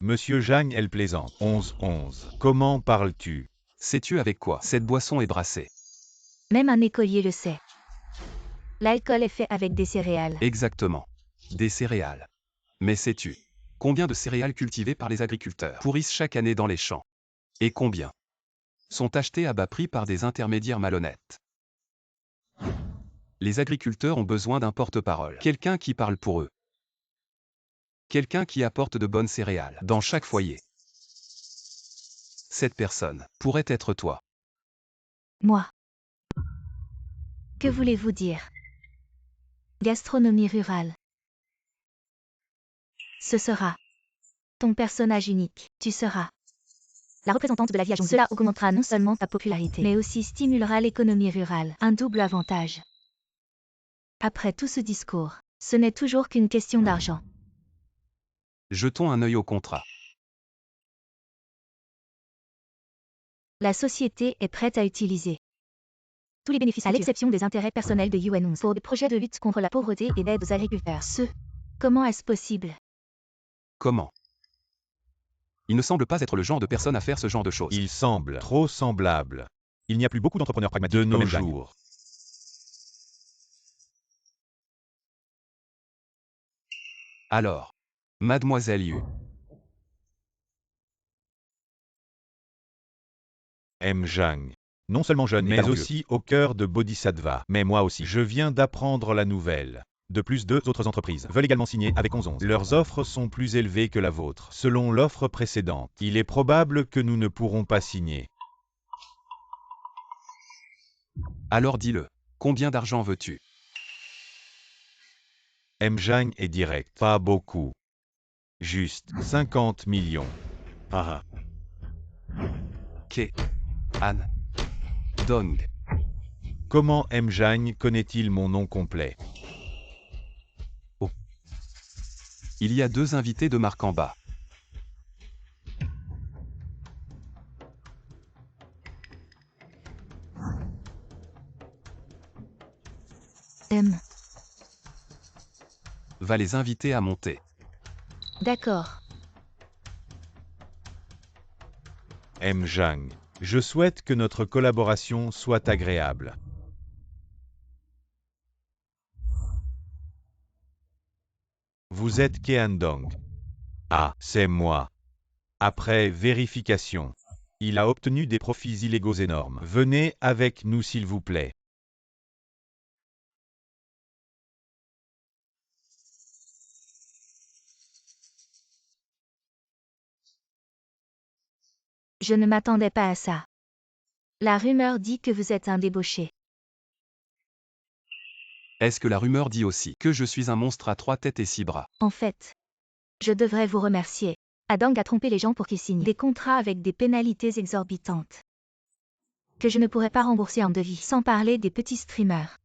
Monsieur Zhang, elle plaisante. 11. Comment parles-tu? Sais-tu avec quoi cette boisson est brassée? Même un écolier le sait. L'alcool est fait avec des céréales. Exactement. Des céréales. Mais sais-tu combien de céréales cultivées par les agriculteurs pourrissent chaque année dans les champs? Et combien sont achetées à bas prix par des intermédiaires malhonnêtes? Les agriculteurs ont besoin d'un porte-parole, quelqu'un qui parle pour eux. Quelqu'un qui apporte de bonnes céréales dans chaque foyer. Cette personne pourrait être toi. Moi. Que voulez-vous dire? Gastronomie rurale. Ce sera ton personnage unique. Tu seras la représentante de la vie à Jong. Cela augmentera non seulement ta popularité, mais aussi stimulera l'économie rurale. Un double avantage. Après tout ce discours, ce n'est toujours qu'une question d'argent. Jetons un œil au contrat. La société est prête à utiliser tous les bénéfices, à l'exception des intérêts personnels de Yuan11, pour des projets de lutte contre la pauvreté et d'aide aux agriculteurs. Comment est-ce possible? Comment? Il ne semble pas être le genre de personne à faire ce genre de choses. Il semble trop semblable. Il n'y a plus beaucoup d'entrepreneurs pragmatiques de nos jours. Alors, Mademoiselle Yu. M. Zhang. Non seulement jeune, mais aussi au cœur de Bodhisattva. Mais moi aussi, je viens d'apprendre la nouvelle. De plus, 2 autres entreprises veulent également signer avec 11. Leurs offres sont plus élevées que la vôtre. Selon l'offre précédente, il est probable que nous ne pourrons pas signer. Alors dis-le. Combien d'argent veux-tu? M. Zhang est direct. Pas beaucoup. Juste 50 millions. Ah. Ke. An. Dong. Comment M. Zhang connaît-il mon nom complet? Oh. Il y a 2 invités de marque en bas. Va les inviter à monter. D'accord. M. Zhang. Je souhaite que notre collaboration soit agréable. Vous êtes Keandong. Ah, c'est moi. Après vérification, il a obtenu des profits illégaux énormes. Venez avec nous s'il vous plaît. Je ne m'attendais pas à ça. La rumeur dit que vous êtes un débauché. Est-ce que la rumeur dit aussi que je suis un monstre à 3 têtes et 6 bras? En fait, je devrais vous remercier. Adang a trompé les gens pour qu'ils signent des contrats avec des pénalités exorbitantes que je ne pourrais pas rembourser en devis, sans parler des petits streamers.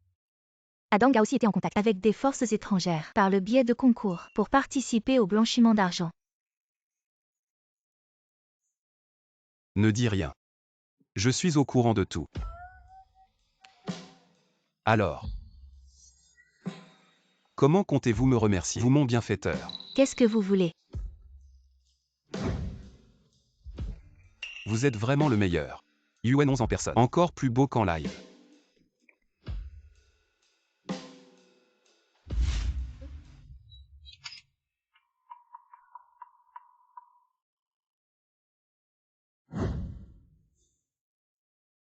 Adang a aussi été en contact avec des forces étrangères par le biais de concours pour participer au blanchiment d'argent. Ne dis rien. Je suis au courant de tout. Alors, comment comptez-vous me remercier, vous mon bienfaiteur? Qu'est-ce que vous voulez? Vous êtes vraiment le meilleur. Yuan11 en personne. Encore plus beau qu'en live.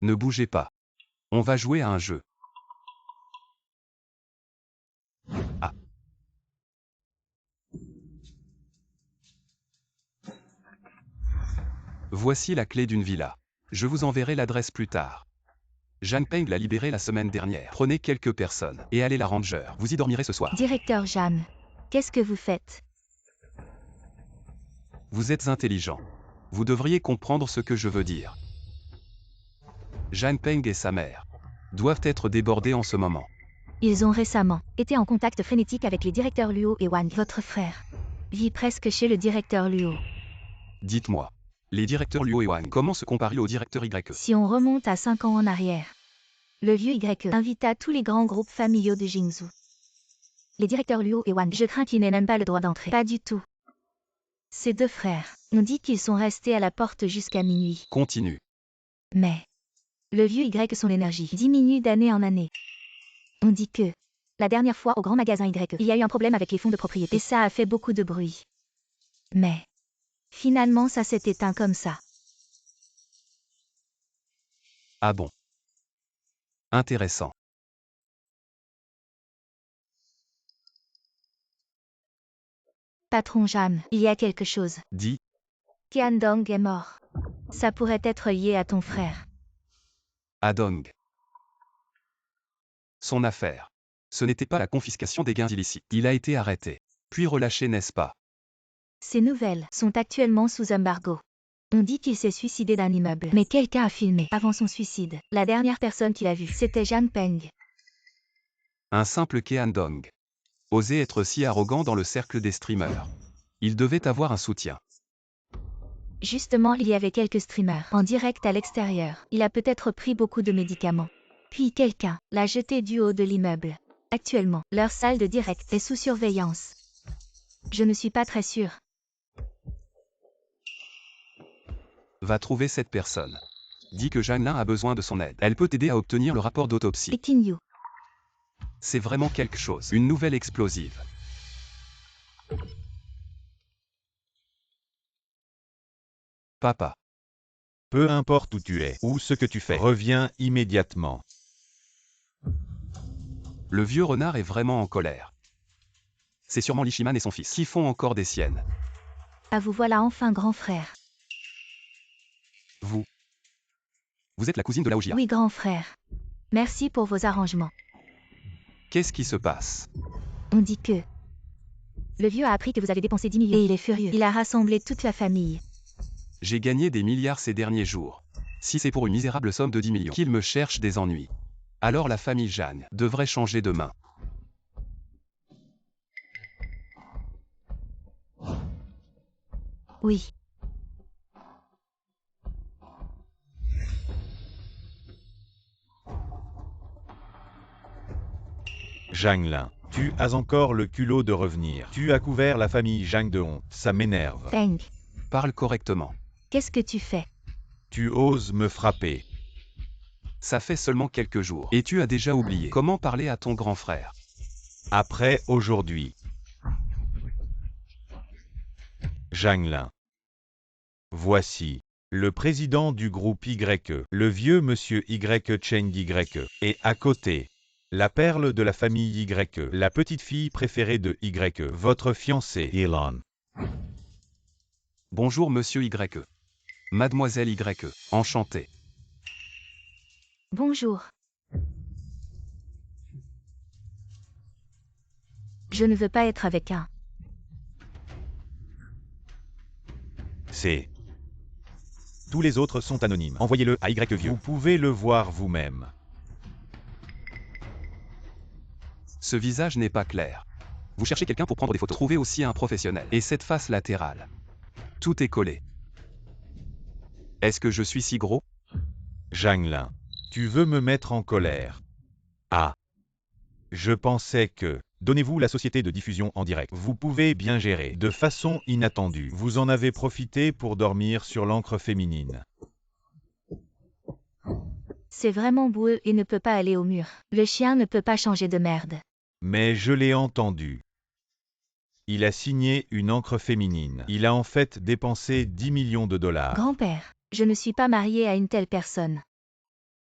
Ne bougez pas. On va jouer à un jeu. Ah. Voici la clé d'une villa. Je vous enverrai l'adresse plus tard. Zhang Peng l'a libérée la semaine dernière. Prenez quelques personnes et allez la ranger. Vous y dormirez ce soir. Directeur Jam, qu'est-ce que vous faites? Vous êtes intelligent. Vous devriez comprendre ce que je veux dire. Zhang Peng et sa mère doivent être débordés en ce moment. Ils ont récemment été en contact frénétique avec les directeurs Luo et Wang. Votre frère vit presque chez le directeur Luo. Dites-moi, les directeurs Luo et Wang, comment se comparer au directeur YE? Si on remonte à 5 ans en arrière, le vieux YE invita tous les grands groupes familiaux de Jingzhou. Les directeurs Luo et Wang, je crains qu'ils n'aient même pas le droit d'entrer. Pas du tout. Ces deux frères ont dit qu'ils sont restés à la porte jusqu'à minuit. Continue. Mais le vieux Y, son énergie diminue d'année en année. On dit que la dernière fois au grand magasin Y, il y a eu un problème avec les fonds de propriété et ça a fait beaucoup de bruit. Mais finalement, ça s'est éteint comme ça. Ah bon. Intéressant. Patron Jam, il y a quelque chose. Dis, Qiandong est mort. Ça pourrait être lié à ton frère. Adong. Son affaire. Ce n'était pas la confiscation des gains illicites. Il a été arrêté, puis relâché, n'est-ce pas? Ces nouvelles sont actuellement sous embargo. On dit qu'il s'est suicidé d'un immeuble. Mais quelqu'un a filmé avant son suicide. La dernière personne qu'il a vue, c'était Zhang Peng. Un simple Qiandong. Oser être si arrogant dans le cercle des streamers. Il devait avoir un soutien. Justement, il y avait quelques streamers en direct à l'extérieur. Il a peut-être pris beaucoup de médicaments. Puis quelqu'un l'a jeté du haut de l'immeuble. Actuellement, leur salle de direct est sous surveillance. Je ne suis pas très sûre. Va trouver cette personne. Dis que Janlin a besoin de son aide. Elle peut t'aider à obtenir le rapport d'autopsie. Pekin Yu. C'est vraiment quelque chose. Une nouvelle explosive. Papa. Peu importe où tu es ou ce que tu fais, reviens immédiatement. Le vieux renard est vraiment en colère. C'est sûrement Lishiman et son fils qui font encore des siennes. Ah, vous voilà enfin grand frère. Vous êtes la cousine de Laojia. Oui, grand frère. Merci pour vos arrangements. Qu'est-ce qui se passe? On dit que le vieux a appris que vous avez dépensé 10 millions et il est furieux. Il a rassemblé toute la famille. J'ai gagné des milliards ces derniers jours. Si c'est pour une misérable somme de 10 millions qu'il me cherche des ennuis, alors la famille Jeanne devrait changer de main. Oui. Zhang Lin, tu as encore le culot de revenir. Tu as couvert la famille Zhang de honte. Ça m'énerve. Peng, Parle correctement. qu'est-ce que tu fais? Tu oses me frapper. Ça fait seulement quelques jours. Et tu as déjà oublié comment parler à ton grand frère. Après aujourd'hui. Zhang Lin. Voici le président du groupe YE, le vieux monsieur YE Cheng YE, et à côté, la perle de la famille YE, la petite fille préférée de YE, votre fiancé, Elon. Bonjour monsieur YE. Mademoiselle YE, enchanté. Bonjour. Je ne veux pas être avec un. C'est. Tous les autres sont anonymes. Envoyez-le à YE vieux. Vous pouvez le voir vous-même. Ce visage n'est pas clair. Vous cherchez quelqu'un pour prendre des photos. Trouvez aussi un professionnel. Et cette face latérale. Tout est collé. Est-ce que je suis si gros? Zhang Lin. Tu veux me mettre en colère. Ah. Je pensais que. Donnez-vous la société de diffusion en direct. Vous pouvez bien gérer. De façon inattendue. Vous en avez profité pour dormir sur l'encre féminine. C'est vraiment boueux et ne peut pas aller au mur. Le chien ne peut pas changer de merde. Mais je l'ai entendu. Il a signé une encre féminine. Il a en fait dépensé 10 millions de dollars. Grand-père, je ne suis pas mariée à une telle personne.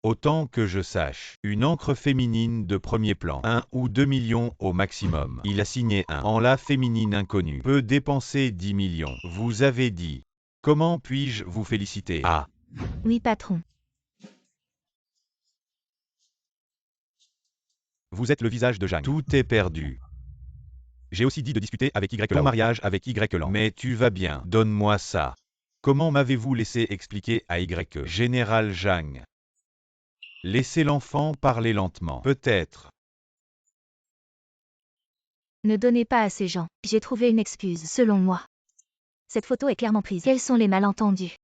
Autant que je sache, une encre féminine de premier plan, 1 ou 2 millions au maximum. Il a signé un en la féminine inconnue. Peut dépenser 10 millions. Vous avez dit. Comment puis-je vous féliciter? Ah. Oui, patron. Vous êtes le visage de Zhang. Tout est perdu. J'ai aussi dit de discuter avec Y Lan. Ton mariage avec Y Lan. Mais tu vas bien. Donne-moi ça. Comment m'avez-vous laissé expliquer à Y Général Zhang? Laissez l'enfant parler lentement. Peut-être. Ne donnez pas à ces gens. J'ai trouvé une excuse, selon moi. Cette photo est clairement prise. Quels sont les malentendus?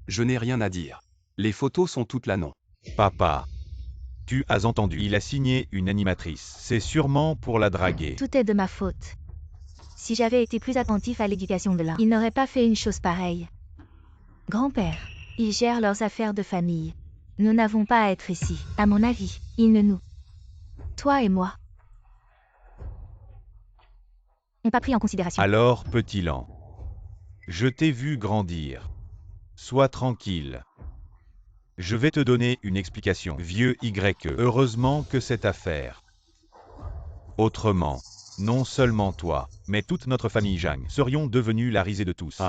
Je n'ai rien à dire. Les photos sont toutes là non. Papa. Tu as entendu. Il a signé une animatrice. C'est sûrement pour la draguer. Tout est de ma faute. Si j'avais été plus attentif à l'éducation de l'un, il n'aurait pas fait une chose pareille. Grand-père, ils gèrent leurs affaires de famille. Nous n'avons pas à être ici. À mon avis, ils ne nous... Toi et moi... n'ont pas pris en considération. Alors, petit Lan. Je t'ai vu grandir. Sois tranquille. Je vais te donner une explication, vieux Y. Heureusement que cette affaire. Autrement, non seulement toi, mais toute notre famille Zhang serions devenus la risée de tous.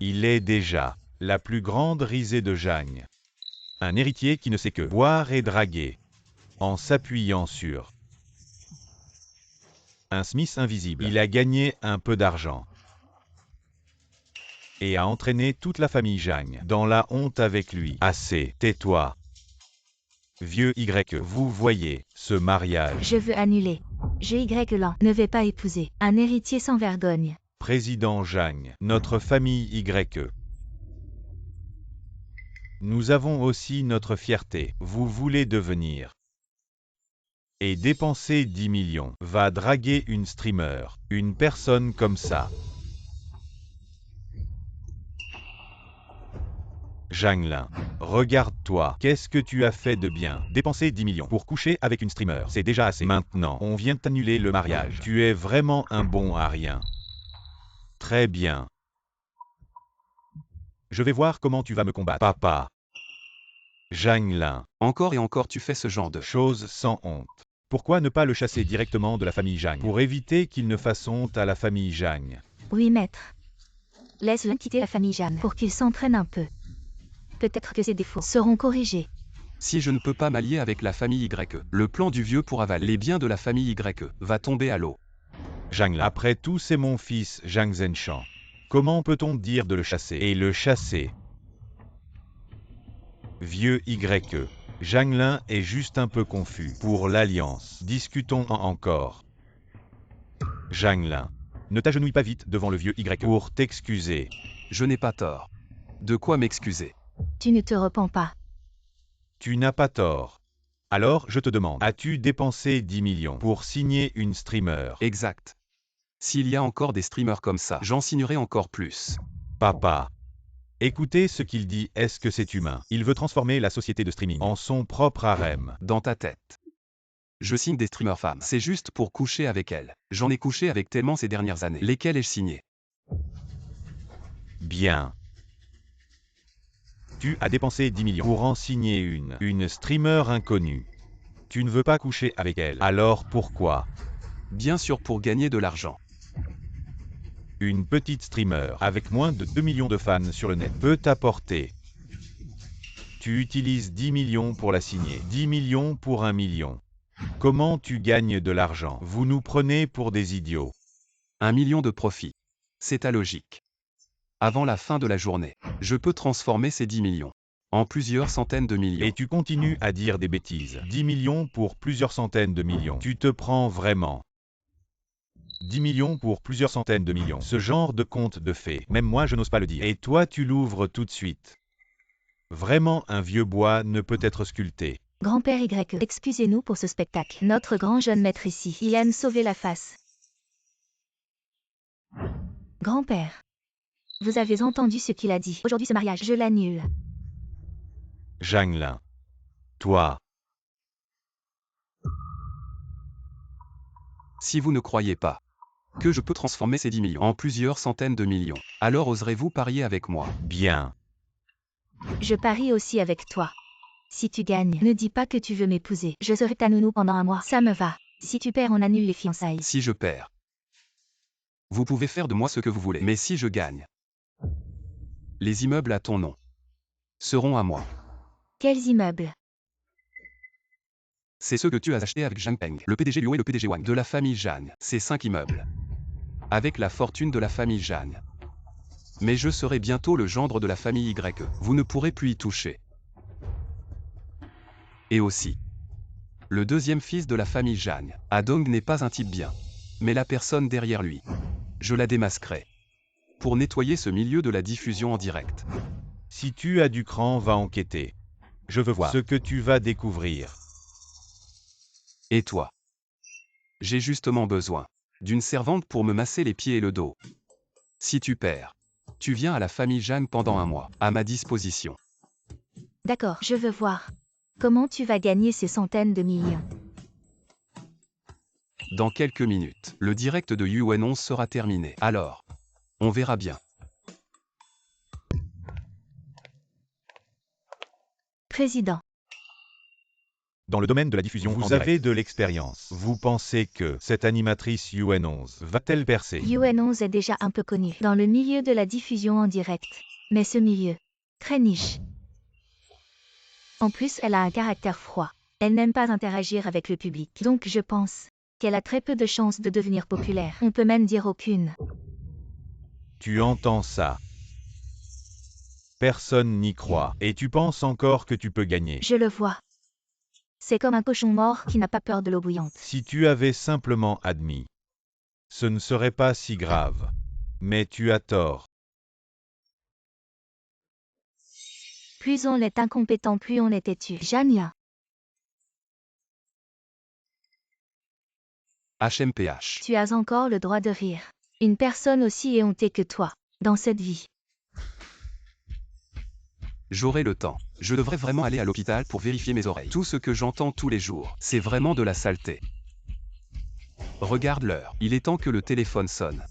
Il est déjà la plus grande risée de Zhang. Un héritier qui ne sait que boire et draguer, en s'appuyant sur un Smith invisible. Il a gagné un peu d'argent et a entraîné toute la famille Zhang dans la honte avec lui. Assez, tais-toi. Vieux Y, vous voyez, ce mariage. Je veux annuler. Je Y Lan ne vais pas épouser un héritier sans vergogne. Président Zhang, notre famille Y. Nous avons aussi notre fierté. Vous voulez devenir et dépenser 10 millions. Va draguer une streamer, une personne comme ça. Zhang Lin, regarde-toi, qu'est-ce que tu as fait de bien? Dépenser 10 millions pour coucher avec une streamer, c'est déjà assez. Maintenant, on vient d'annuler le mariage. Tu es vraiment un bon à rien. Très bien. Je vais voir comment tu vas me combattre. Papa. Zhang Lin. Encore et encore tu fais ce genre de Chose sans honte. Pourquoi ne pas le chasser directement de la famille Zhang? Pour éviter qu'il ne fasse honte à la famille Zhang. Oui, maître. Laisse-le quitter la famille Zhang pour qu'il s'entraîne un peu. Peut-être que ses défauts seront corrigés. Si je ne peux pas m'allier avec la famille Y, le plan du vieux pour avaler les biens de la famille Y va tomber à l'eau. Zhang Lin. Après tout, c'est mon fils, Zhang Zhenshan. Comment peut-on dire de le chasser? Et le chasser? Vieux Y. Zhang Lin est juste un peu confus. Pour l'alliance, discutons-en encore. Zhang Lin. Ne t'agenouille pas vite devant le vieux Y pour t'excuser. Je n'ai pas tort. De quoi m'excuser? Tu ne te repens pas. Tu n'as pas tort. Alors, je te demande, as-tu dépensé 10 millions pour signer une streamer? Exact. S'il y a encore des streamers comme ça, j'en signerai encore plus. Papa. Écoutez ce qu'il dit, est-ce que c'est humain? Il veut transformer la société de streaming en son propre harem. Dans ta tête. Je signe des streamers femmes. C'est juste pour coucher avec elles. J'en ai couché avec tellement ces dernières années. Lesquelles ai-je signé? Bien. Tu as dépensé 10 millions pour en signer une streamer inconnue. Tu ne veux pas coucher avec elle. Alors pourquoi? Bien sûr pour gagner de l'argent. Une petite streamer avec moins de 2 millions de fans sur le net peut t'apporter. Tu utilises 10 millions pour la signer. 10 millions pour 1 million. Comment tu gagnes de l'argent? Vous nous prenez pour des idiots. 1 million de profit. C'est ta logique. Avant la fin de la journée, je peux transformer ces 10 millions en plusieurs centaines de millions. Et tu continues à dire des bêtises. 10 millions pour plusieurs centaines de millions. Tu te prends vraiment. 10 millions pour plusieurs centaines de millions. Ce genre de conte de fées, même moi je n'ose pas le dire. Et toi tu l'ouvres tout de suite. Vraiment un vieux bois ne peut être sculpté. Grand-père Y, excusez-nous pour ce spectacle. Notre grand jeune maître ici, il aime sauver la face. Grand-père, vous avez entendu ce qu'il a dit. Aujourd'hui ce mariage, je l'annule. Zhang Lin. Toi. Si vous ne croyez pas que je peux transformer ces 10 millions en plusieurs centaines de millions, alors oserez-vous parier avec moi? Bien. Je parie aussi avec toi. Si tu gagnes, ne dis pas que tu veux m'épouser. Je serai ta nounou pendant un mois. Ça me va. Si tu perds, on annule les fiançailles. Si je perds, vous pouvez faire de moi ce que vous voulez. Mais si je gagne, Les immeubles à ton nom seront à moi. Quels immeubles? C'est ceux que tu as achetés avec Zhang Peng, le PDG Liu et le PDG Wang de la famille Zhang. Ces 5 immeubles. Avec la fortune de la famille Zhang. Mais je serai bientôt le gendre de la famille Y. Vous ne pourrez plus y toucher. Et aussi, le deuxième fils de la famille Zhang. Adong n'est pas un type bien. Mais la personne derrière lui. Je la démasquerai. Pour nettoyer ce milieu de la diffusion en direct. Si tu as du cran, va enquêter. Je veux voir ce que tu vas découvrir. Et toi? J'ai justement besoin d'une servante pour me masser les pieds et le dos. Si tu perds, tu viens à la famille Zhang pendant un mois, à ma disposition. D'accord, je veux voir. Comment tu vas gagner ces centaines de millions? Dans quelques minutes, le direct de UN11 sera terminé. Alors, on verra bien. Président. Dans le domaine de la diffusion, vous avez de l'expérience. Vous pensez que cette animatrice UN11 va-t-elle percer? UN11 est déjà un peu connu dans le milieu de la diffusion en direct. Mais ce milieu, très niche. En plus, elle a un caractère froid. Elle n'aime pas interagir avec le public. Donc je pense qu'elle a très peu de chances de devenir populaire. On peut même dire aucune. Tu entends ça? Personne n'y croit. Et tu penses encore que tu peux gagner? Je le vois. C'est comme un cochon mort qui n'a pas peur de l'eau bouillante. Si tu avais simplement admis, ce ne serait pas si grave. Mais tu as tort. Plus on est incompétent, plus on est têtu. Jania. HMPH. Tu as encore le droit de rire. Une personne aussi éhontée que toi, dans cette vie. J'aurai le temps. Je devrais vraiment aller à l'hôpital pour vérifier mes oreilles. Tout ce que j'entends tous les jours, c'est vraiment de la saleté. Regarde l'heure. Il est temps que le téléphone sonne.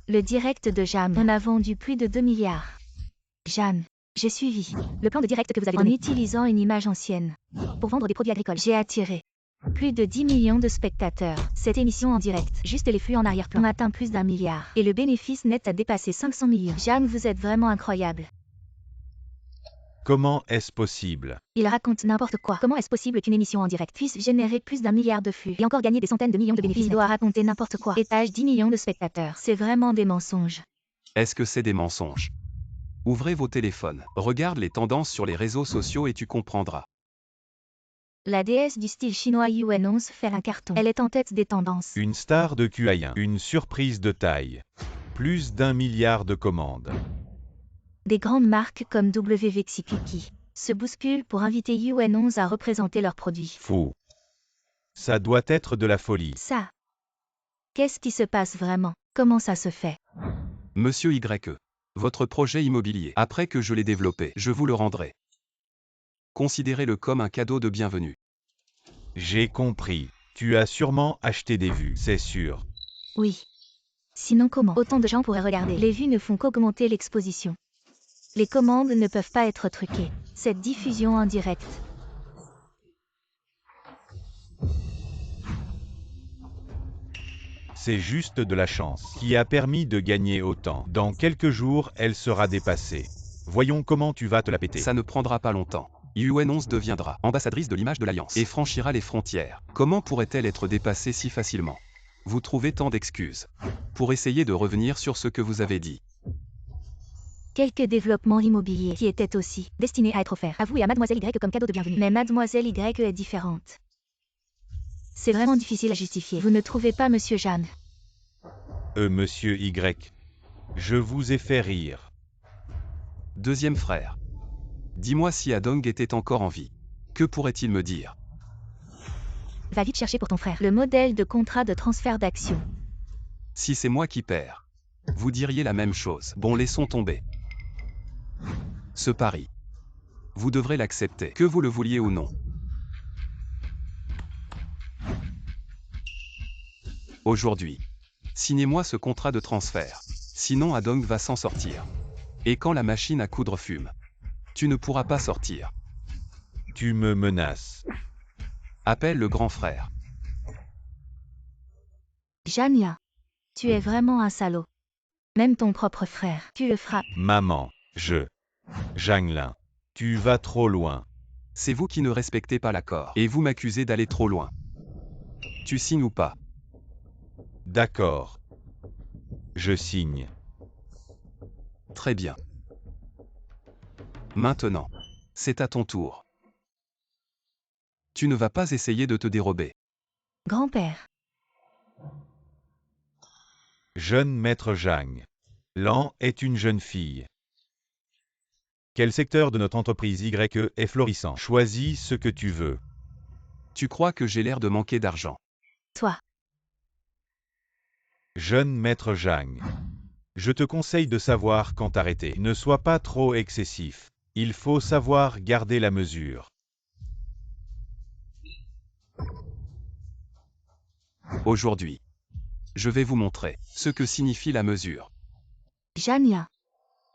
Le direct de Jam. On a vendu plus de 2 milliards. Jam. J'ai suivi le plan de direct que vous avez donné en utilisant une image ancienne pour vendre des produits agricoles. J'ai attiré plus de 10 millions de spectateurs. Cette émission en direct, juste les flux en arrière-plan, ont atteint plus d'1 milliard. Et le bénéfice net a dépassé 500 millions. Jam, vous êtes vraiment incroyable. Comment est-ce possible? Il raconte n'importe quoi. Comment est-ce possible qu'une émission en direct puisse générer plus d'1 milliard de flux et encore gagner des centaines de millions de bénéfices? Il doit raconter n'importe quoi. Étage 10 millions de spectateurs. C'est vraiment des mensonges. Est-ce que c'est des mensonges? Ouvrez vos téléphones. Regarde les tendances sur les réseaux sociaux et tu comprendras. La déesse du style chinois UN11 fait un carton. Elle est en tête des tendances. Une star de QI1. Une surprise de taille. Plus d'1 milliard de commandes. Des grandes marques comme WVXQI se bousculent pour inviter UN11 à représenter leurs produits. Fou. Ça doit être de la folie. Ça. Qu'est-ce qui se passe vraiment? Comment ça se fait? Monsieur YE. Votre projet immobilier, après que je l'ai développé, je vous le rendrai. Considérez-le comme un cadeau de bienvenue. J'ai compris. Tu as sûrement acheté des vues, c'est sûr. Oui. Sinon comment? Autant de gens pourraient regarder. Les vues ne font qu'augmenter l'exposition. Les commandes ne peuvent pas être truquées. Cette diffusion en direct. C'est juste de la chance qui a permis de gagner autant. Dans quelques jours, elle sera dépassée. Voyons comment tu vas te la péter. Ça ne prendra pas longtemps. UN11 deviendra ambassadrice de l'image de l'Alliance et franchira les frontières. Comment pourrait-elle être dépassée si facilement? Vous trouvez tant d'excuses pour essayer de revenir sur ce que vous avez dit. Quelques développements immobiliers qui étaient aussi destinés à être offerts à vous et à Mademoiselle Y comme cadeau de bienvenue. Mais Mademoiselle Y est différente. C'est vraiment difficile à justifier. Vous ne trouvez pas, Monsieur Jam? Monsieur Y. Je vous ai fait rire. Deuxième frère. Dis-moi si Adong était encore en vie. Que pourrait-il me dire? Va vite chercher pour ton frère le modèle de contrat de transfert d'actions. Si c'est moi qui perds, vous diriez la même chose. Bon, laissons tomber. Ce pari. Vous devrez l'accepter, que vous le vouliez ou non. Aujourd'hui, signez-moi ce contrat de transfert. Sinon Adong va s'en sortir. Et quand la machine à coudre fume, tu ne pourras pas sortir. Tu me menaces. Appelle le grand frère. Jania. Tu es vraiment un salaud. Même ton propre frère, tu le frappes. Maman, Zhanglin, tu vas trop loin. C'est vous qui ne respectez pas l'accord. Et vous m'accusez d'aller trop loin. Tu signes ou pas? D'accord. Je signe. Très bien. Maintenant, c'est à ton tour. Tu ne vas pas essayer de te dérober. Grand-père, Jeune maître Zhang. Lan est une jeune fille. Quel secteur de notre entreprise YE est florissant? Choisis ce que tu veux. Tu crois que j'ai l'air de manquer d'argent? toi, Jeune maître Zhang. Je te conseille de savoir quand arrêter. Ne sois pas trop excessif. Il faut savoir garder la mesure. Aujourd'hui, je vais vous montrer ce que signifie la mesure. Zhanglin,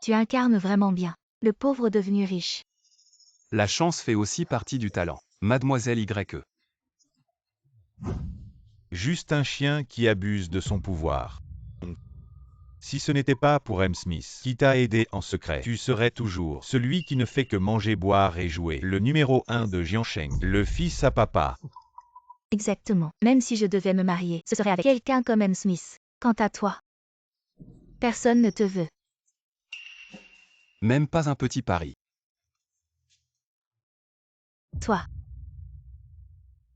tu incarnes vraiment bien. Le pauvre devenu riche. La chance fait aussi partie du talent. Mademoiselle YE. Juste un chien qui abuse de son pouvoir. Si ce n'était pas pour M. Smith, qui t'a aidé en secret, tu serais toujours celui qui ne fait que manger, boire et jouer. Le numéro 1 de Jiansheng, le fils à papa. Exactement. Même si je devais me marier, ce serait avec quelqu'un comme M. Smith. Quant à toi, personne ne te veut. Même pas un petit pari. Toi,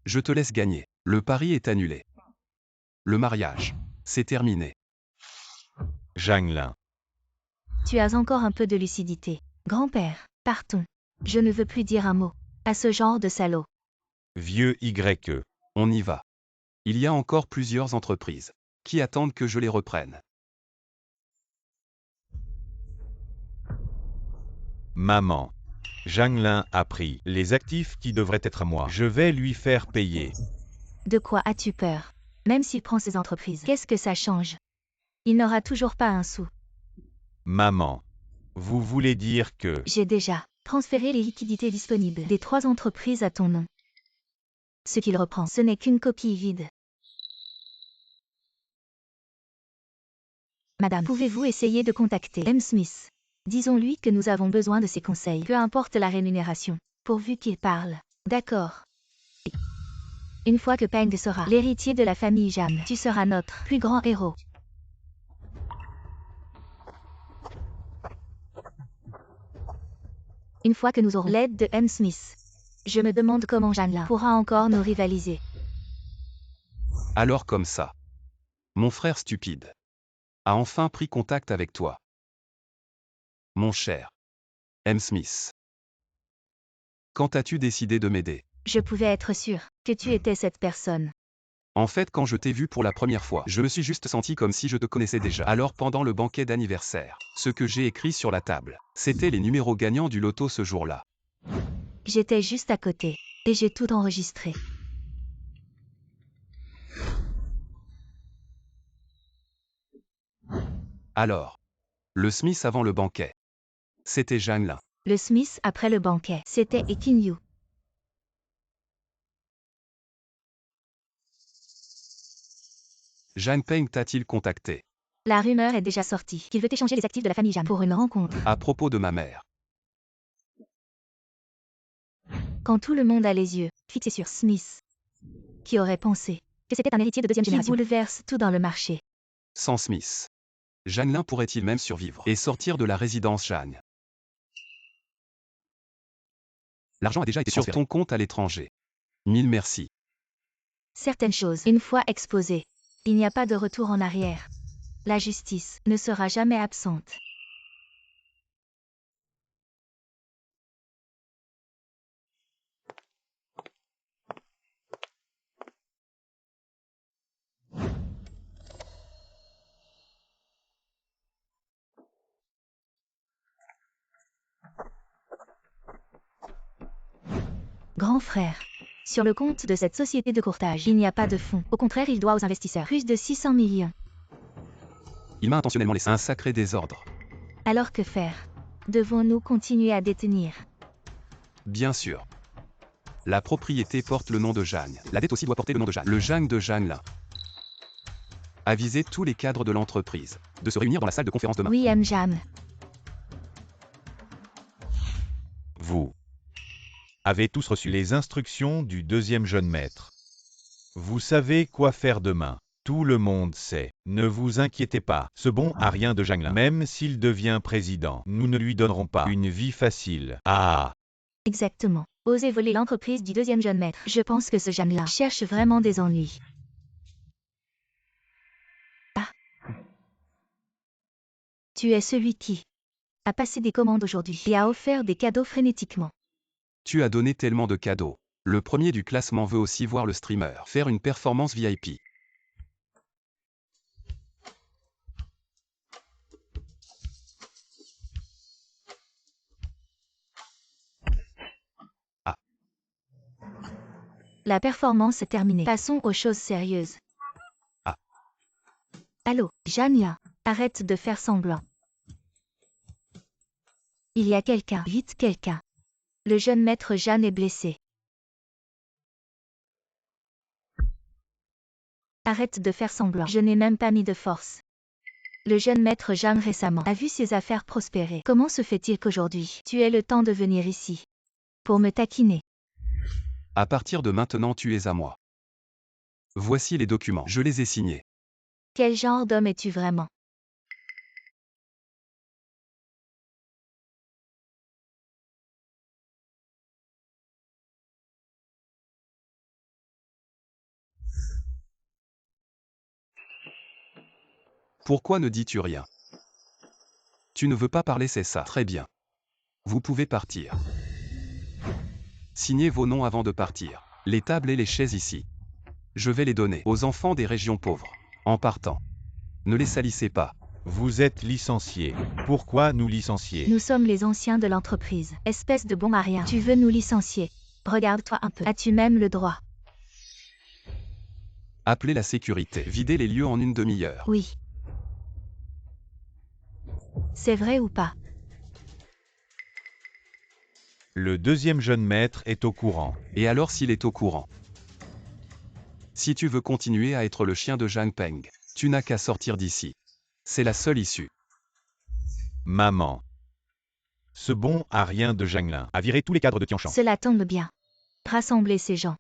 Je te laisse gagner. Le pari est annulé. Le mariage, c'est terminé. Zhanglin. tu as encore un peu de lucidité. Grand-père, partons. Je ne veux plus dire un mot à ce genre de salaud. Vieux YE. On y va. Il y a encore plusieurs entreprises qui attendent que je les reprenne. Maman. Zhanglin a pris les actifs qui devraient être à moi. Je vais lui faire payer. De quoi as-tu peur? Même s'il prend ces entreprises, qu'est-ce que ça change? Il n'aura toujours pas un sou. Maman. Vous voulez dire que... J'ai déjà transféré les liquidités disponibles des 3 entreprises à ton nom. Ce qu'il reprend, ce n'est qu'une coquille vide. Madame, pouvez-vous essayer de contacter M. Smith? Disons-lui que nous avons besoin de ses conseils, peu importe la rémunération, pourvu qu'il parle. D'accord. Une fois que Peng sera l'héritier de la famille Jam, tu seras notre plus grand héros. Une fois que nous aurons l'aide de M. Smith, je me demande comment Zhanglin pourra encore nous rivaliser. Alors comme ça. Mon frère stupide a enfin pris contact avec toi. Mon cher M. Smith. Quand as-tu décidé de m'aider? Je pouvais être sûr que tu étais cette personne. En fait, quand je t'ai vu pour la première fois, je me suis juste senti comme si je te connaissais déjà. Alors pendant le banquet d'anniversaire, ce que j'ai écrit sur la table, c'était les numéros gagnants du loto ce jour-là. J'étais juste à côté, et j'ai tout enregistré. Alors, le Smith avant le banquet. C'était Zhanglin. Le Smith après le banquet, c'était Ekinyu. Zhang Peng t'a-t-il contacté? La rumeur est déjà sortie qu'il veut échanger les actifs de la famille Jam pour une rencontre. À propos de ma mère. Quand tout le monde a les yeux fixés sur Smith, qui aurait pensé que c'était un héritier de deuxième génération, qui bouleverse tout dans le marché. Sans Smith, Zhanglin pourrait-il même survivre et sortir de la résidence Zhang? L'argent a déjà été transféré sur ton compte à l'étranger. Mille merci. Certaines choses, une fois exposées, il n'y a pas de retour en arrière. La justice ne sera jamais absente. Grand frère. Sur le compte de cette société de courtage, il n'y a pas de fonds. Au contraire, il doit aux investisseurs plus de 600 millions. Il m'a intentionnellement laissé un sacré désordre. Alors que faire? Devons-nous continuer à détenir? Bien sûr. La propriété porte le nom de Zhang. La dette aussi doit porter le nom de Zhang. Le Zhang de Zhanglin. Avisez tous les cadres de l'entreprise. de se réunir dans la salle de conférence demain. Oui, Jam. Vous avez tous reçu les instructions du deuxième jeune maître. Vous savez quoi faire demain. Tout le monde sait. Ne vous inquiétez pas. Ce bon à rien de Zhang Lin, même s'il devient président, nous ne lui donnerons pas une vie facile. Ah! Exactement. Osez voler l'entreprise du deuxième jeune maître. Je pense que ce Jeanne-là cherche vraiment des ennuis. Ah. Tu es celui qui a passé des commandes aujourd'hui et a offert des cadeaux frénétiquement. Tu as donné tellement de cadeaux. Le premier du classement veut aussi voir le streamer faire une performance VIP. La performance est terminée. Passons aux choses sérieuses. Ah. Allô, Jeanne, arrête de faire semblant. Il y a quelqu'un, vite quelqu'un. Le jeune maître Jeanne est blessé. Arrête de faire semblant. Je n'ai même pas mis de force. Le jeune maître Jeanne récemment a vu ses affaires prospérer. Comment se fait-il qu'aujourd'hui, tu aies le temps de venir ici pour me taquiner? À partir de maintenant, tu es à moi. Voici les documents. Je les ai signés. Quel genre d'homme es-tu vraiment? Pourquoi ne dis-tu rien? Tu ne veux pas parler, c'est ça. Très bien. Vous pouvez partir. Signez vos noms avant de partir. Les tables et les chaises ici. Je vais les donner aux enfants des régions pauvres. En partant. Ne les salissez pas. Vous êtes licencié. Pourquoi nous licencier? Nous sommes les anciens de l'entreprise. Espèce de bon à rien. Tu veux nous licencier? Regarde-toi un peu. As-tu même le droit? Appelez la sécurité. Videz les lieux en une demi-heure. Oui. C'est vrai ou pas? Le deuxième jeune maître est au courant. Et alors s'il est au courant? Si tu veux continuer à être le chien de Zhang Peng, tu n'as qu'à sortir d'ici. C'est la seule issue. Maman. Ce bon à rien de Zhang Lin a viré tous les cadres de Tianshan. Cela tombe bien. Rassembler ces gens.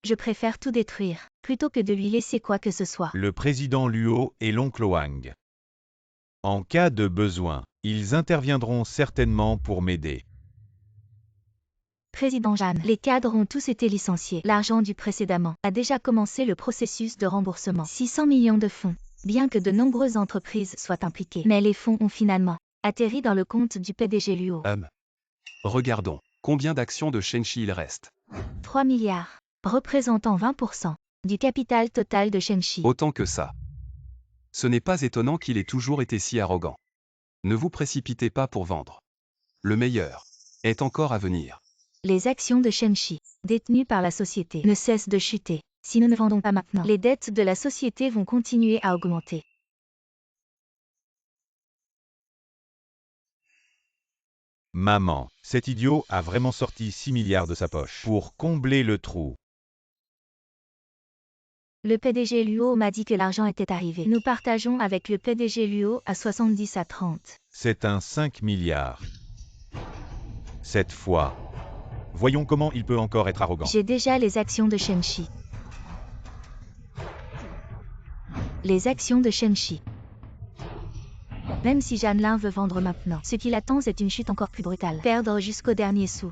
Je préfère tout détruire, plutôt que de lui laisser quoi que ce soit. Le président Luo et l'oncle Wang. En cas de besoin, ils interviendront certainement pour m'aider. Président Jeanne, les cadres ont tous été licenciés. L'argent du précédemment a déjà commencé le processus de remboursement. 600 millions de fonds, bien que de nombreuses entreprises soient impliquées. Mais les fonds ont finalement atterri dans le compte du PDG Luo. Regardons. Combien d'actions de Shenchi il reste? 3 milliards, représentant 20% du capital total de Shenchi. Autant que ça. Ce n'est pas étonnant qu'il ait toujours été si arrogant. Ne vous précipitez pas pour vendre. Le meilleur est encore à venir. Les actions de Shenchi, détenues par la société, ne cessent de chuter. Si nous ne vendons pas maintenant, les dettes de la société vont continuer à augmenter. Maman, cet idiot a vraiment sorti 6 milliards de sa poche pour combler le trou. Le PDG Luo m'a dit que l'argent était arrivé. Nous partageons avec le PDG Luo à 70 à 30. C'est un 5 milliards. Cette fois. Voyons comment il peut encore être arrogant. J'ai déjà les actions de Shenchi. Les actions de Shenchi. Même si Jeanne veut vendre maintenant, ce qui l'attend c'est une chute encore plus brutale. Perdre jusqu'au dernier sou.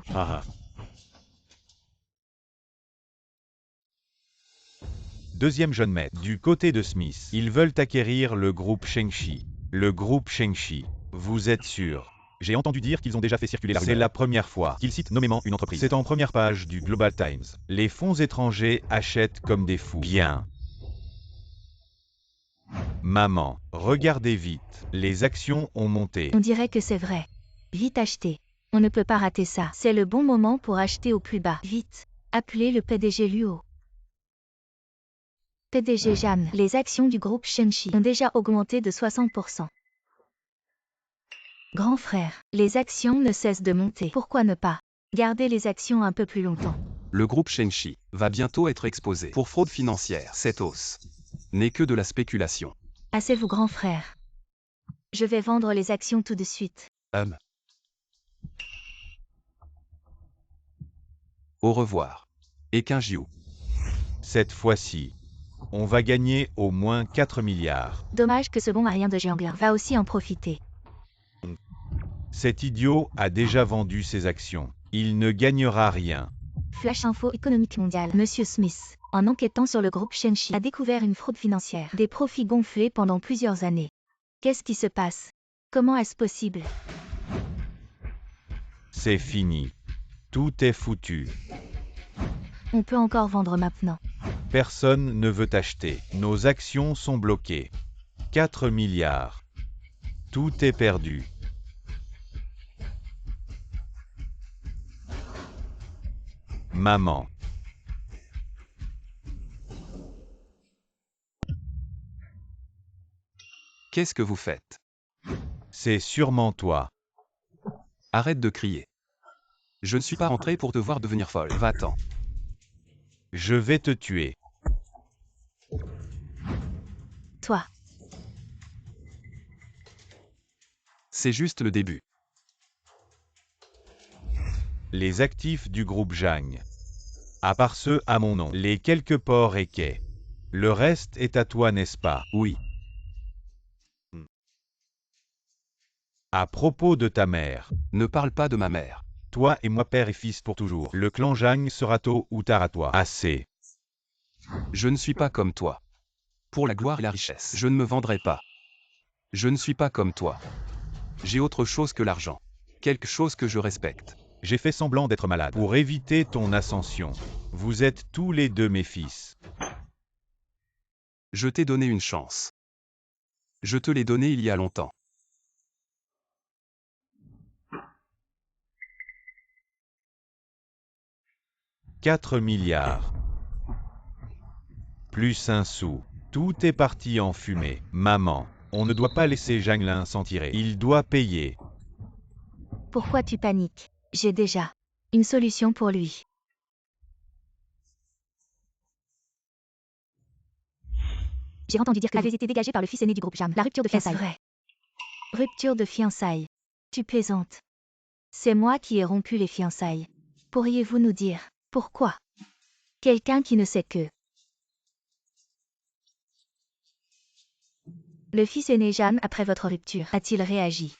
Deuxième jeune maître. Du côté de Smith, ils veulent acquérir le groupe Shengshi. Le groupe Shengshi. Vous êtes sûr? J'ai entendu dire qu'ils ont déjà fait circuler la rumeur. C'est la première fois qu'ils citent nommément une entreprise. C'est en première page du Global Times. Les fonds étrangers achètent comme des fous. Bien. Maman, regardez vite. Les actions ont monté. On dirait que c'est vrai. Vite acheter. On ne peut pas rater ça. C'est le bon moment pour acheter au plus bas. Vite. Appelez le PDG Luo. PDG Jeanne, les actions du groupe Shenchi ont déjà augmenté de 60%. Grand frère, les actions ne cessent de monter. Pourquoi ne pas garder les actions un peu plus longtemps? Le groupe Shenchi va bientôt être exposé pour fraude financière. Cette hausse n'est que de la spéculation. Assez-vous grand frère. Je vais vendre les actions tout de suite. Au revoir. Et Kinjiu. Cette fois-ci, on va gagner au moins 4 milliards. Dommage que ce bon rien de Jianglin va aussi en profiter. Cet idiot a déjà vendu ses actions. Il ne gagnera rien. Flash Info économique mondiale. Monsieur Smith, en enquêtant sur le groupe Shenchi, a découvert une fraude financière. Des profits gonflés pendant plusieurs années. Qu'est-ce qui se passe? Comment est-ce possible? C'est fini. Tout est foutu. On peut encore vendre maintenant. Personne ne veut acheter. Nos actions sont bloquées. 4 milliards. Tout est perdu. Maman. Qu'est-ce que vous faites? C'est sûrement toi. Arrête de crier. Je ne suis pas rentré pour te voir devenir folle. Va-t'en. Je vais te tuer. Toi. C'est juste le début. Les actifs du groupe Zhang. À part ceux à mon nom, les quelques ports et quais. Le reste est à toi, n'est-ce pas? Oui. À propos de ta mère. Ne parle pas de ma mère. Toi et moi père et fils pour toujours. Le clan Zhang sera tôt ou tard à toi. Assez. Je ne suis pas comme toi. Pour la gloire et la richesse, je ne me vendrai pas. Je ne suis pas comme toi. J'ai autre chose que l'argent. Quelque chose que je respecte. J'ai fait semblant d'être malade pour éviter ton ascension. Vous êtes tous les deux mes fils. Je t'ai donné une chance. Je te l'ai donnée il y a longtemps. « 4 milliards. Plus un sou. Tout est parti en fumée. Maman, on ne doit pas laisser Zhanglin s'en tirer. Il doit payer. Pourquoi tu paniques? J'ai déjà une solution pour lui. J'ai entendu dire que tu avais été dégagé par le fils aîné du groupe Jam. La rupture de fiançailles. Est-ce vrai? Rupture de fiançailles. Tu plaisantes. C'est moi qui ai rompu les fiançailles. Pourriez-vous nous dire pourquoi? Quelqu'un qui ne sait que. Le fils aîné Jam, après votre rupture, a-t-il réagi?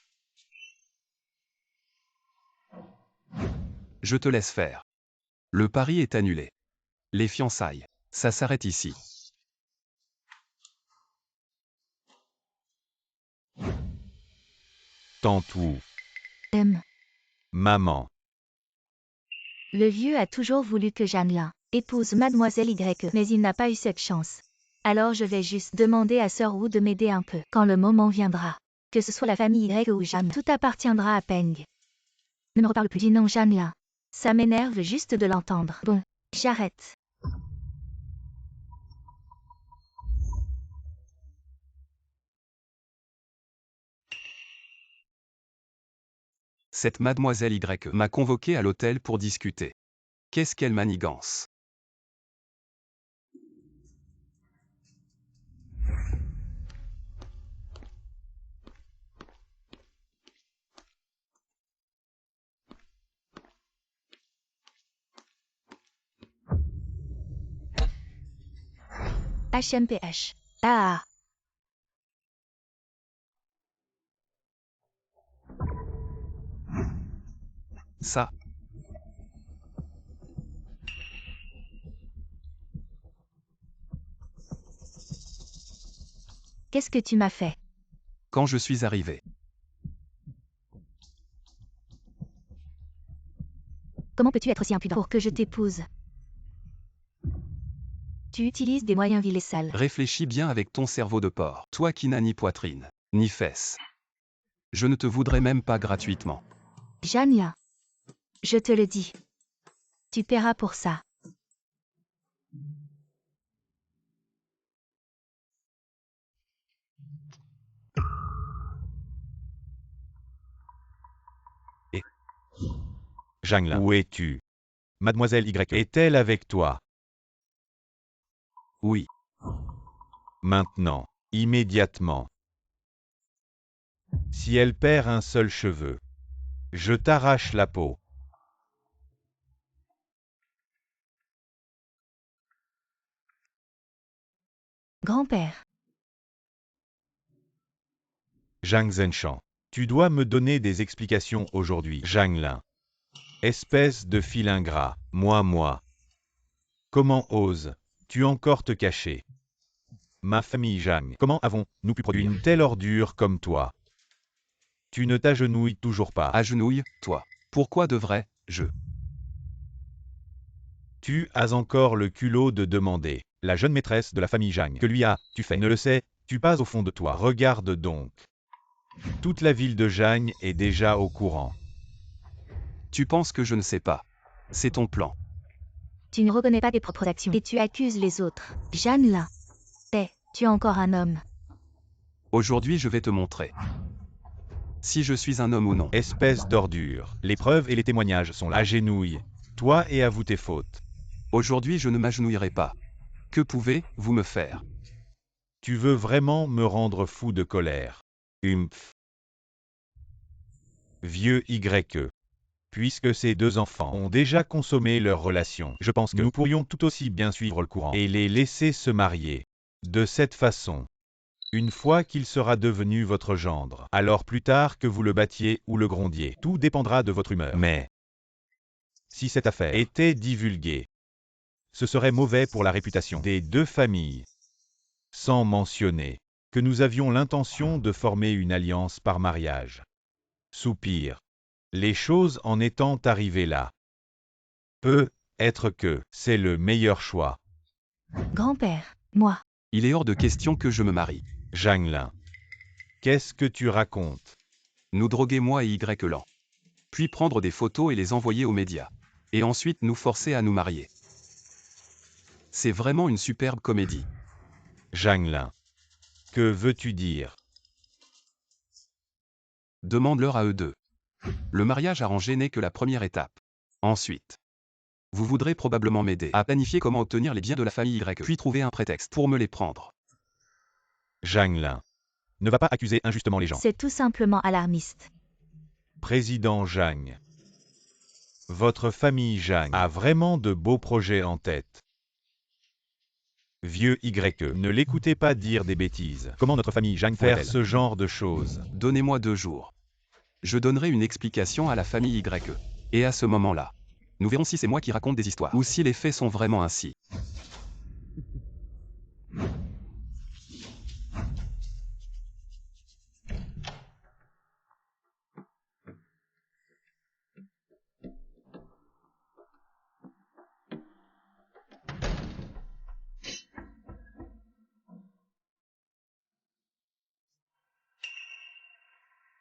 Je te laisse faire. Le pari est annulé. Les fiançailles, ça s'arrête ici. Tantou. Maman. Le vieux a toujours voulu que Jeanlin épouse Mademoiselle Y, mais il n'a pas eu cette chance. Alors je vais juste demander à Sœur Wu de m'aider un peu. Quand le moment viendra, que ce soit la famille Y ou Jam, tout appartiendra à Peng. Ne me reparle plus. Dis non, Jeanlin. Ça m'énerve juste de l'entendre. Bon, j'arrête. Cette mademoiselle Y m'a convoqué à l'hôtel pour discuter. Qu'est-ce qu'elle manigance? HMPH. Ah. Ça. Qu'est-ce que tu m'as fait? Quand je suis arrivé. Comment peux-tu être si impudent pour que je t'épouse? Tu utilises des moyens vils et sales. Réfléchis bien avec ton cerveau de porc. Toi qui n'as ni poitrine, ni fesses. Je ne te voudrais même pas gratuitement. Jeanlin. Je te le dis. Tu paieras pour ça. Zhanglin. Où es-tu? Mademoiselle Y est-elle avec toi? Oui. Maintenant. Immédiatement. Si elle perd un seul cheveu, je t'arrache la peau. Grand-père. Zhang Zenshan. Tu dois me donner des explications aujourd'hui, Zhang Lin. Espèce de fil ingrat, moi. Comment oses-tu encore te cacher? Ma famille Zhang, comment avons-nous pu produire une telle ordure comme toi? Tu ne t'agenouilles toujours pas. Agenouille-toi. Pourquoi devrais-je? Tu as encore le culot de demander. La jeune maîtresse de la famille Zhang. Que lui as-tu fait? Ne le sais-tu pas au fond de toi? Regarde donc. Toute la ville de Zhang est déjà au courant. Tu penses que je ne sais pas. C'est ton plan. Tu ne reconnais pas tes propres actions et tu accuses les autres. Jeanne Lin. Tu es encore un homme. Aujourd'hui je vais te montrer. Si je suis un homme ou non. Espèce d'ordure. Les preuves et les témoignages sont là. Agenouille-toi et avoue tes fautes. Aujourd'hui je ne m'agenouillerai pas. Que pouvez-vous me faire? Tu veux vraiment me rendre fou de colère. Vieux YE. Puisque ces deux enfants ont déjà consommé leur relation, je pense que nous pourrions tout aussi bien suivre le courant et les laisser se marier. De cette façon. Une fois qu'il sera devenu votre gendre, alors plus tard que vous le battiez ou le grondiez, tout dépendra de votre humeur. Mais si cette affaire était divulguée, ce serait mauvais pour la réputation des deux familles. Sans mentionner que nous avions l'intention de former une alliance par mariage. Soupir. Les choses en étant arrivées là. Peut-être que c'est le meilleur choix. Grand-père, moi. Il est hors de question que je me marie. Zhang Lin. Qu'est-ce que tu racontes? Nous droguer moi et Y Lan. Puis prendre des photos et les envoyer aux médias. Et ensuite nous forcer à nous marier. C'est vraiment une superbe comédie. Zhang Lin. Que veux-tu dire? Demande-leur à eux deux. Le mariage arrangé n'est que la première étape. Ensuite, vous voudrez probablement m'aider à planifier comment obtenir les biens de la famille Y, puis trouver un prétexte pour me les prendre. Zhang Lin. Ne va pas accuser injustement les gens. C'est tout simplement alarmiste. Président Zhang. Votre famille Zhang a vraiment de beaux projets en tête. Vieux YE, ne l'écoutez pas dire des bêtises. Comment notre famille Zhang faire ce genre de choses? Donnez-moi 2 jours. Je donnerai une explication à la famille YE. Et à ce moment-là, nous verrons si c'est moi qui raconte des histoires ou si les faits sont vraiment ainsi.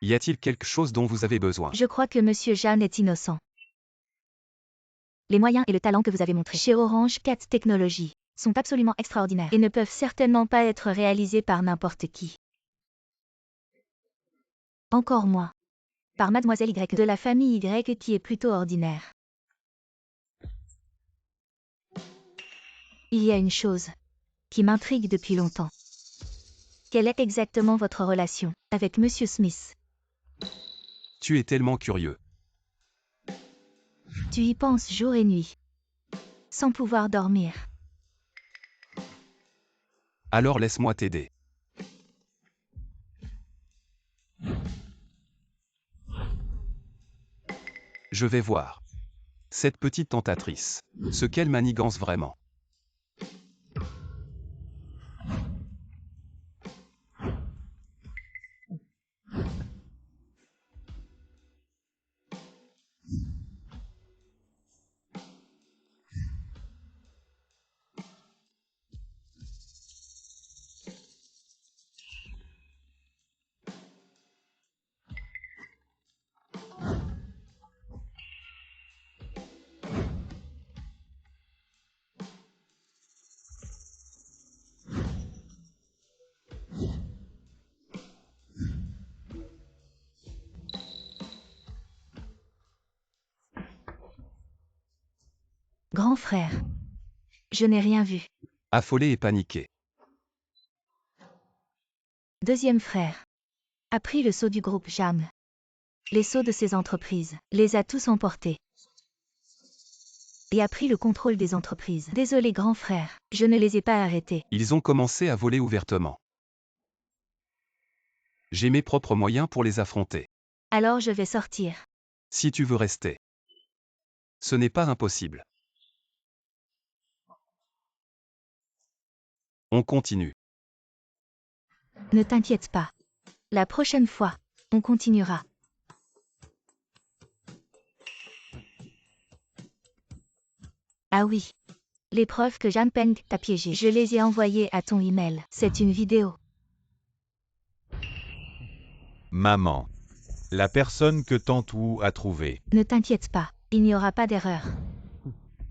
Y a-t-il quelque chose dont vous avez besoin? Je crois que Monsieur Jeanne est innocent. Les moyens et le talent que vous avez montrés chez Orange 4 Technologies sont absolument extraordinaires et ne peuvent certainement pas être réalisés par n'importe qui. Encore moins. Par Mademoiselle Y de la famille Y qui est plutôt ordinaire. Il y a une chose qui m'intrigue depuis longtemps. Quelle est exactement votre relation avec Monsieur Smith? Tu es tellement curieux. Tu y penses jour et nuit, sans pouvoir dormir. Alors laisse-moi t'aider. Je vais voir. Cette petite tentatrice. Ce qu'elle manigance vraiment. Grand frère. Je n'ai rien vu. Affolé et paniqué. Deuxième frère. a pris le sceau du groupe Jam. Les sceaux de ces entreprises, les a tous emportés. Et a pris le contrôle des entreprises. Désolé grand frère, je ne les ai pas arrêtés. Ils ont commencé à voler ouvertement. J'ai mes propres moyens pour les affronter. Alors je vais sortir. Si tu veux rester. Ce n'est pas impossible. On continue. Ne t'inquiète pas. La prochaine fois, on continuera. Ah oui. Les preuves que Jam Peng t'a piégé, je les ai envoyées à ton email. C'est une vidéo. Maman. La personne que Tantou a trouvée. Ne t'inquiète pas, il n'y aura pas d'erreur.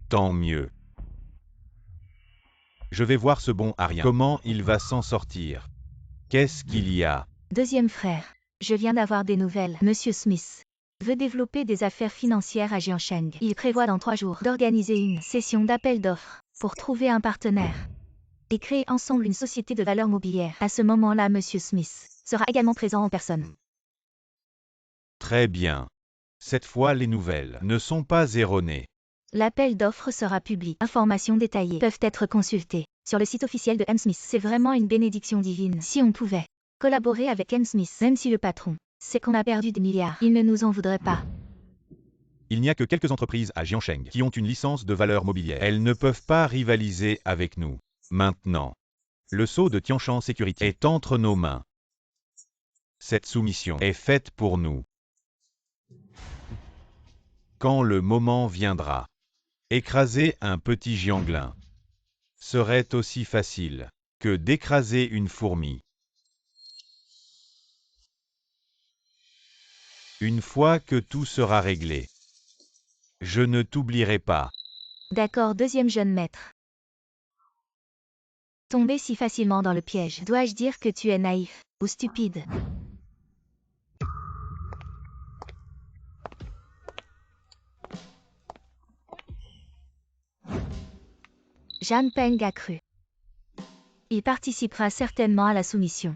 Tant mieux. Je vais voir ce bon Arien. Comment il va s'en sortir? Qu'est-ce qu'il y a? Deuxième frère, je viens d'avoir des nouvelles. Monsieur Smith veut développer des affaires financières à Jiansheng. Il prévoit dans 3 jours d'organiser une session d'appel d'offres pour trouver un partenaire et créer ensemble une société de valeurs mobilières. À ce moment-là, Monsieur Smith sera également présent en personne. Très bien. Cette fois, les nouvelles ne sont pas erronées. L'appel d'offres sera public. Informations détaillées peuvent être consultées sur le site officiel de M. Smith. C'est vraiment une bénédiction divine. Si on pouvait collaborer avec M. Smith, même si le patron sait qu'on a perdu des milliards, il ne nous en voudrait pas. Il n'y a que quelques entreprises à Jiansheng qui ont une licence de valeur mobilière. Elles ne peuvent pas rivaliser avec nous. Maintenant, le sceau de Tianshan Security est entre nos mains. Cette soumission est faite pour nous. Quand le moment viendra, écraser un petit Jianglin serait aussi facile que d'écraser une fourmi. Une fois que tout sera réglé, je ne t'oublierai pas. D'accord, deuxième jeune maître. Tomber si facilement dans le piège. Dois-je dire que tu es naïf ou stupide? Jam Peng a cru. Il participera certainement à la soumission.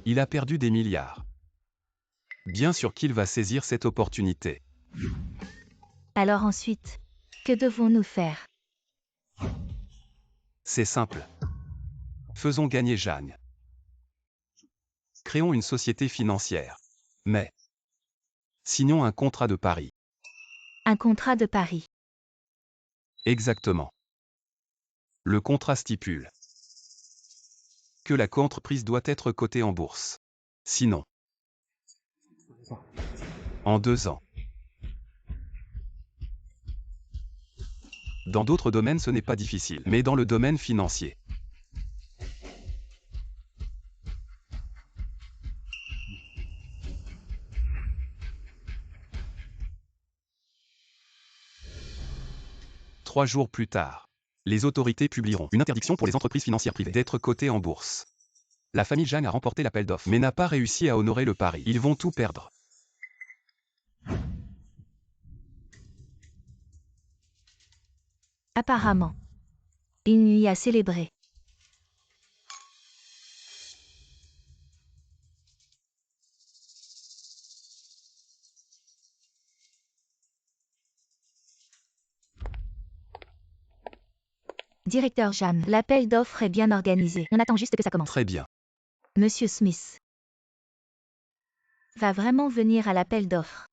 Il a perdu des milliards. Bien sûr qu'il va saisir cette opportunité. Alors ensuite, que devons-nous faire? C'est simple. Faisons gagner Jeanne. Créons une société financière. Mais signons un contrat de pari. Un contrat de pari. Exactement. Le contrat stipule que la entreprise doit être cotée en bourse. Sinon, en 2 ans. Dans d'autres domaines, ce n'est pas difficile, mais dans le domaine financier. Trois jours plus tard, les autorités publieront une interdiction pour les entreprises financières privées d'être cotées en bourse. La famille Zhang a remporté l'appel d'offres, mais n'a pas réussi à honorer le pari. Ils vont tout perdre. Apparemment. Une nuit à célébrer. Directeur Jam, l'appel d'offres est bien organisé. On attend juste que ça commence. Très bien. Monsieur Smith va vraiment venir à l'appel d'offres.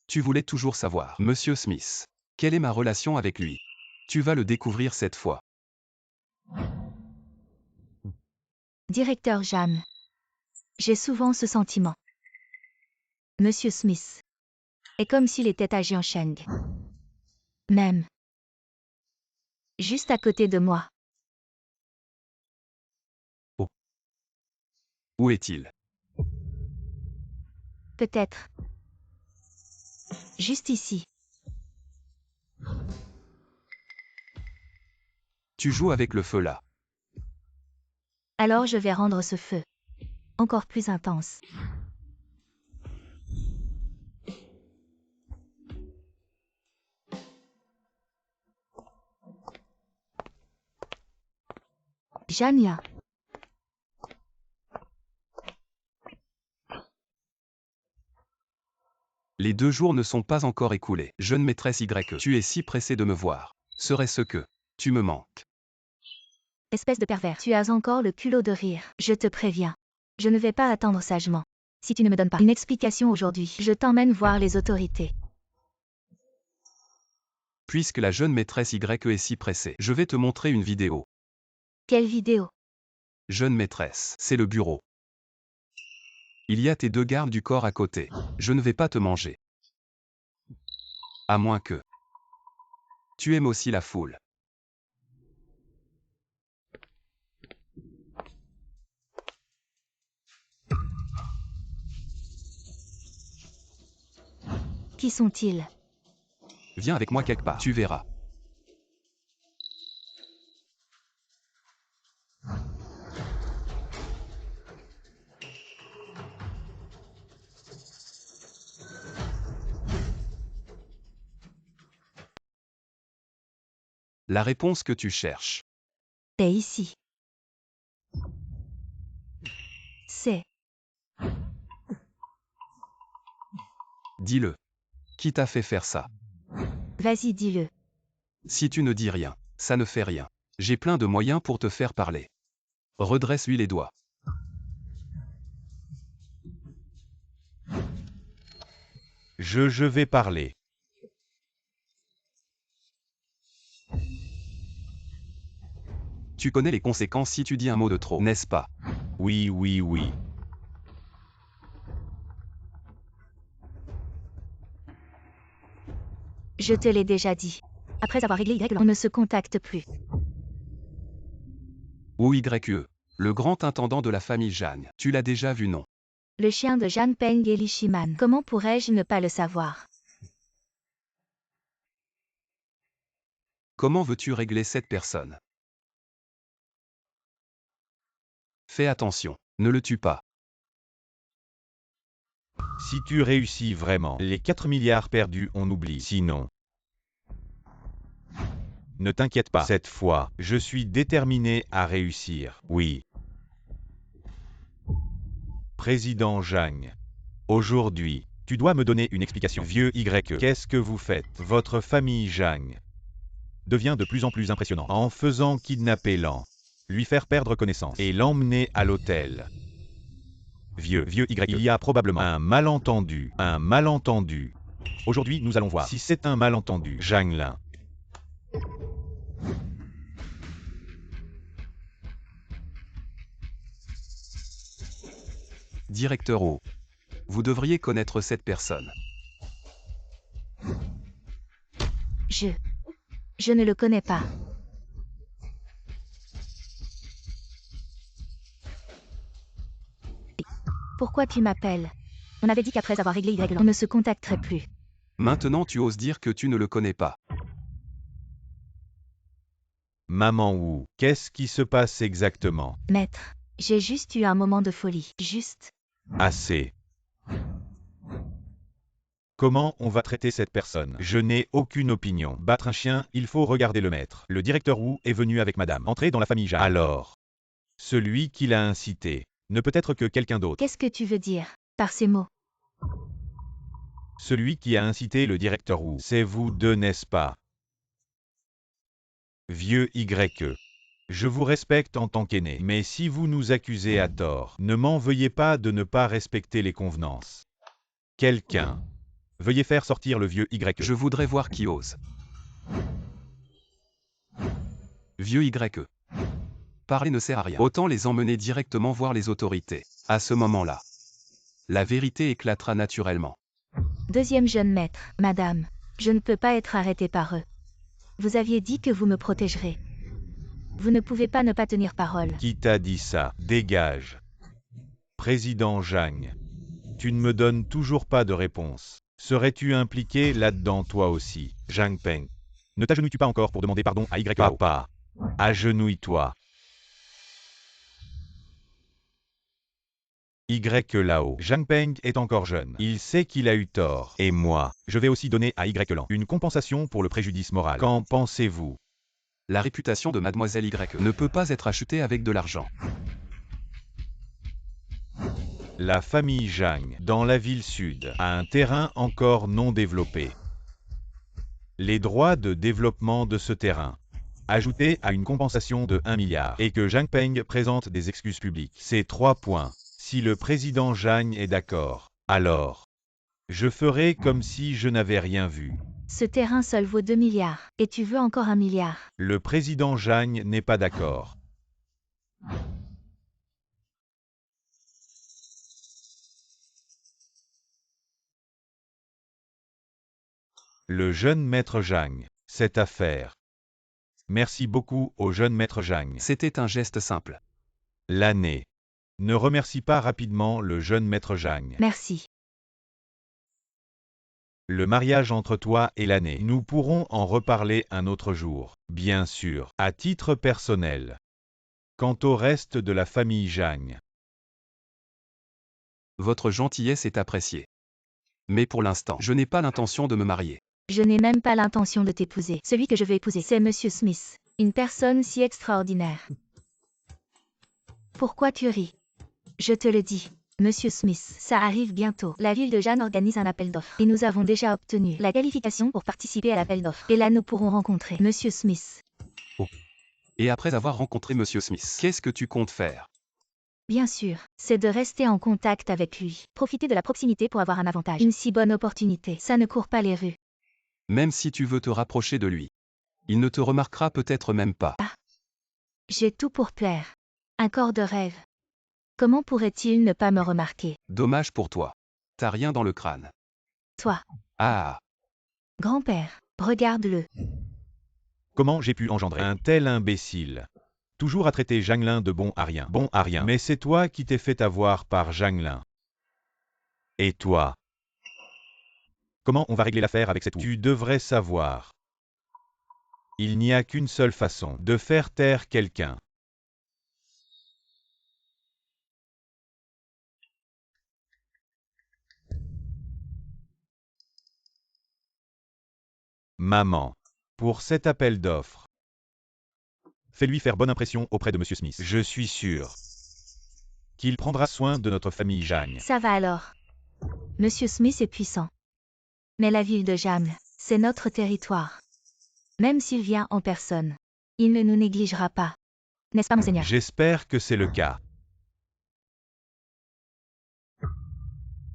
Tu voulais toujours savoir, Monsieur Smith. Quelle est ma relation avec lui? Tu vas le découvrir cette fois. Directeur Jam. J'ai souvent ce sentiment. Monsieur Smith est comme s'il était à Jiansheng. Même. Juste à côté de moi. Où est-il? Peut-être. Juste ici. Tu joues avec le feu là. Alors je vais rendre ce feu encore plus intense. Jania. Les 2 jours ne sont pas encore écoulés. Jeune maîtresse Y, tu es si pressée de me voir. Serait-ce que tu me manques? Espèce de pervers. Tu as encore le culot de rire. Je te préviens. Je ne vais pas attendre sagement. Si tu ne me donnes pas une explication aujourd'hui, je t'emmène voir les autorités. Puisque la jeune maîtresse Y est si pressée, je vais te montrer une vidéo. Quelle vidéo? Jeune maîtresse, c'est le bureau. Il y a tes 2 gardes du corps à côté. Je ne vais pas te manger. À moins que tu aimes aussi la foule. Qui sont-ils? Viens avec moi quelque part, tu verras. La réponse que tu cherches. C'est ici. C'est. Dis-le. Qui t'a fait faire ça? Vas-y, dis-le. Si tu ne dis rien, ça ne fait rien. J'ai plein de moyens pour te faire parler. Redresse-lui les doigts. Je vais parler. Tu connais les conséquences si tu dis un mot de trop, n'est-ce pas? Oui, oui, oui. Je te l'ai déjà dit. Après avoir réglé Y, on ne se contacte plus. Ou YE, le grand intendant de la famille Jeanne. Tu l'as déjà vu, non? Le chien de Jeanne Peng et Lishiman. Comment pourrais-je ne pas le savoir? Comment veux-tu régler cette personne? Fais attention, ne le tue pas. Si tu réussis vraiment, les 4 milliards perdus, on oublie. Sinon, ne t'inquiète pas. Cette fois, je suis déterminé à réussir. Oui. Président Zhang. Aujourd'hui, tu dois me donner une explication. Vieux Y, qu'est-ce que vous faites? Votre famille Zhang devient de plus en plus impressionnante en faisant kidnapper Lan, lui faire perdre connaissance et l'emmener à l'hôtel. Vieux Y, il y a probablement un malentendu. Un malentendu. Aujourd'hui, nous allons voir si c'est un malentendu. Zhang Lin. Directeur O. Vous devriez connaître cette personne. Je ne le connais pas. Pourquoi tu m'appelles? On avait dit qu'après avoir réglé Y, on ne se contacterait plus. Maintenant tu oses dire que tu ne le connais pas. Maman Wu, qu'est-ce qui se passe exactement? Maître, j'ai juste eu un moment de folie. Juste. Assez. Comment on va traiter cette personne? Je n'ai aucune opinion. Battre un chien, il faut regarder le maître. Le directeur Wu est venu avec madame. Entrer dans la famille Zhang. Alors, celui qui l'a incité ne peut être que quelqu'un d'autre. Qu'est-ce que tu veux dire par ces mots? Celui qui a incité le directeur Wu, c'est vous deux, n'est-ce pas? Vieux Y. Je vous respecte en tant qu'aîné, mais si vous nous accusez à tort, ne m'en veuillez pas de ne pas respecter les convenances. Quelqu'un. Veuillez faire sortir le vieux Y. Je voudrais voir qui ose. Vieux Y. Parler ne sert à rien. Autant les emmener directement voir les autorités. À ce moment-là, la vérité éclatera naturellement. Deuxième jeune maître, madame, je ne peux pas être arrêté par eux. Vous aviez dit que vous me protégerez. Vous ne pouvez pas ne pas tenir parole. Qui t'a dit ça? Dégage. Président Zhang. Tu ne me donnes toujours pas de réponse. Serais-tu impliqué là-dedans toi aussi? Zhang Peng. Ne t'agenouilles-tu pas encore pour demander pardon à Y? Papa. Agenouille-toi. Y là-haut. Zhang Peng est encore jeune. Il sait qu'il a eu tort. Et moi, je vais aussi donner à Y Lan une compensation pour le préjudice moral. Qu'en pensez-vous? La réputation de Mademoiselle Y ne peut pas être achetée avec de l'argent. La famille Zhang, dans la ville sud, a un terrain encore non développé. Les droits de développement de ce terrain, ajoutés à une compensation de 1 milliard, et que Zhang Peng présente des excuses publiques. Ces 3 points. Si le président Zhang est d'accord, alors je ferai comme si je n'avais rien vu. Ce terrain seul vaut 2 milliards. Et tu veux encore 1 milliard. Le président Zhang n'est pas d'accord. Le jeune maître Zhang, cette affaire. Merci beaucoup au jeune maître Zhang. C'était un geste simple. L'année. Ne remercie pas rapidement le jeune maître Zhang. Merci. Le mariage entre toi et l'année. Nous pourrons en reparler un autre jour, bien sûr, à titre personnel. Quant au reste de la famille Zhang, Votre gentillesse est appréciée. Mais pour l'instant, je n'ai pas l'intention de me marier. Je n'ai même pas l'intention de t'épouser. Celui que je vais épouser, c'est Monsieur Smith. Une personne si extraordinaire. Pourquoi tu ris? Je te le dis. Monsieur Smith, ça arrive bientôt. La ville de Jeanne organise un appel d'offres. Et nous avons déjà obtenu la qualification pour participer à l'appel d'offres. Et là nous pourrons rencontrer Monsieur Smith. Et après avoir rencontré Monsieur Smith, qu'est-ce que tu comptes faire? Bien sûr, c'est de rester en contact avec lui. Profiter de la proximité pour avoir un avantage. Une si bonne opportunité, ça ne court pas les rues. Même si tu veux te rapprocher de lui. Il ne te remarquera peut-être même pas. J'ai tout pour plaire. Un corps de rêve. Comment pourrait-il ne pas me remarquer? Dommage pour toi. T'as rien dans le crâne. Toi, Ah, grand-père, regarde-le. comment j'ai pu engendrer un tel imbécile? Toujours à traiter Zhang Lin de bon à rien. Bon à rien. Mais c'est toi qui t'es fait avoir par Zhang Lin. Et toi? Comment on va régler l'affaire avec cet ou? Tu devrais savoir. Il n'y a qu'une seule façon de faire taire quelqu'un. Maman. Pour cet appel d'offres. Fais-lui faire bonne impression auprès de Monsieur Smith. Je suis sûr qu'il prendra soin de notre famille Zhang. Ça va alors. Monsieur Smith est puissant. Mais la ville de Jamle, c'est notre territoire. Même s'il vient en personne, il ne nous négligera pas. N'est-ce pas, monseigneur? J'espère que c'est le cas.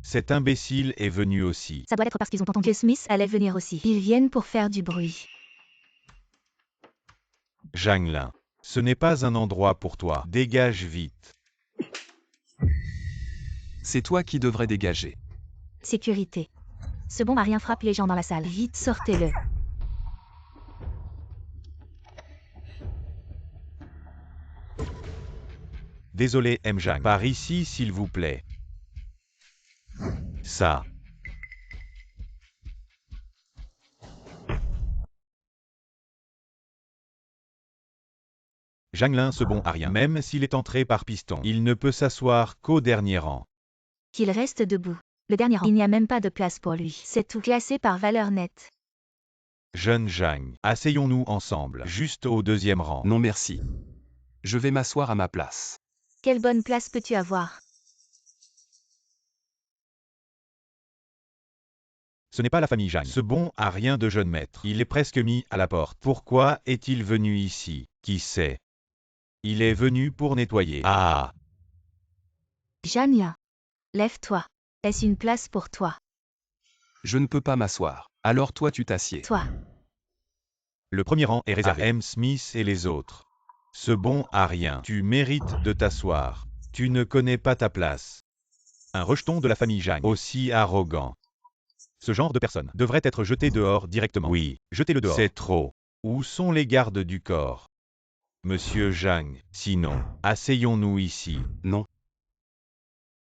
Cet imbécile est venu aussi. Ça doit être parce qu'ils ont entendu que Smith allait venir aussi. Ils viennent pour faire du bruit. Zhang Lin. Ce n'est pas un endroit pour toi. Dégage vite. c'est toi qui devrais dégager. Sécurité. Ce bon marien frappe les gens dans la salle. Vite, sortez-le. Désolé, M. Zhang. Par ici, s'il vous plaît. Ça. Zhang Lin se bon à rien. Même s'il est entré par piston, il ne peut s'asseoir qu'au dernier rang. Qu'il reste debout. Le dernier rang. Il n'y a même pas de place pour lui. C'est tout classé par valeur nette. Jeune Zhang, asseyons-nous ensemble, juste au deuxième rang. Non merci. Je vais m'asseoir à ma place. Quelle bonne place peux-tu avoir? Ce n'est pas la famille Zhang. Ce bon à rien de jeune maître. Il est presque mis à la porte. Pourquoi est-il venu ici? Qui sait? Il est venu pour nettoyer. Ah! Jania. Lève-toi. Est-ce une place pour toi? Je ne peux pas m'asseoir. Alors toi tu t'assieds. Toi. Le premier rang est réservé à M. Smith et les autres. Ce bon à rien. Tu mérites de t'asseoir. Tu ne connais pas ta place. Un rejeton de la famille Zhang. Aussi arrogant. Ce genre de personne devrait être jeté dehors directement. Oui, jetez-le dehors. C'est trop. Où sont les gardes du corps? Monsieur Zhang, sinon, asseyons-nous ici. Non.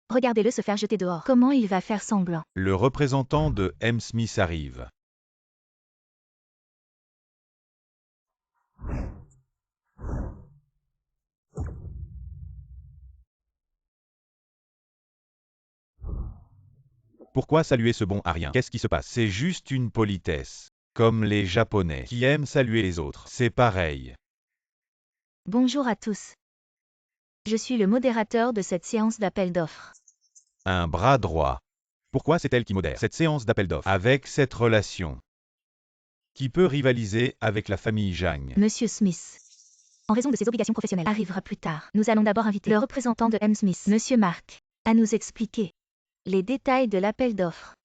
Regardez-le se faire jeter dehors. Comment il va faire semblant? Le représentant de M. Smith arrive. Pourquoi saluer ce bon à rien? Qu'est-ce qui se passe? C'est juste une politesse. Comme les Japonais qui aiment saluer les autres. C'est pareil. Bonjour à tous. Je suis le modérateur de cette séance d'appel d'offres. Un bras droit. Pourquoi c'est elle qui modère cette séance d'appel d'offres avec cette relation qui peut rivaliser avec la famille Zhang? Monsieur Smith, en raison de ses obligations professionnelles, arrivera plus tard. Nous allons d'abord inviter le représentant de M. Smith, Monsieur Mark, à nous expliquer les détails de l'appel d'offres.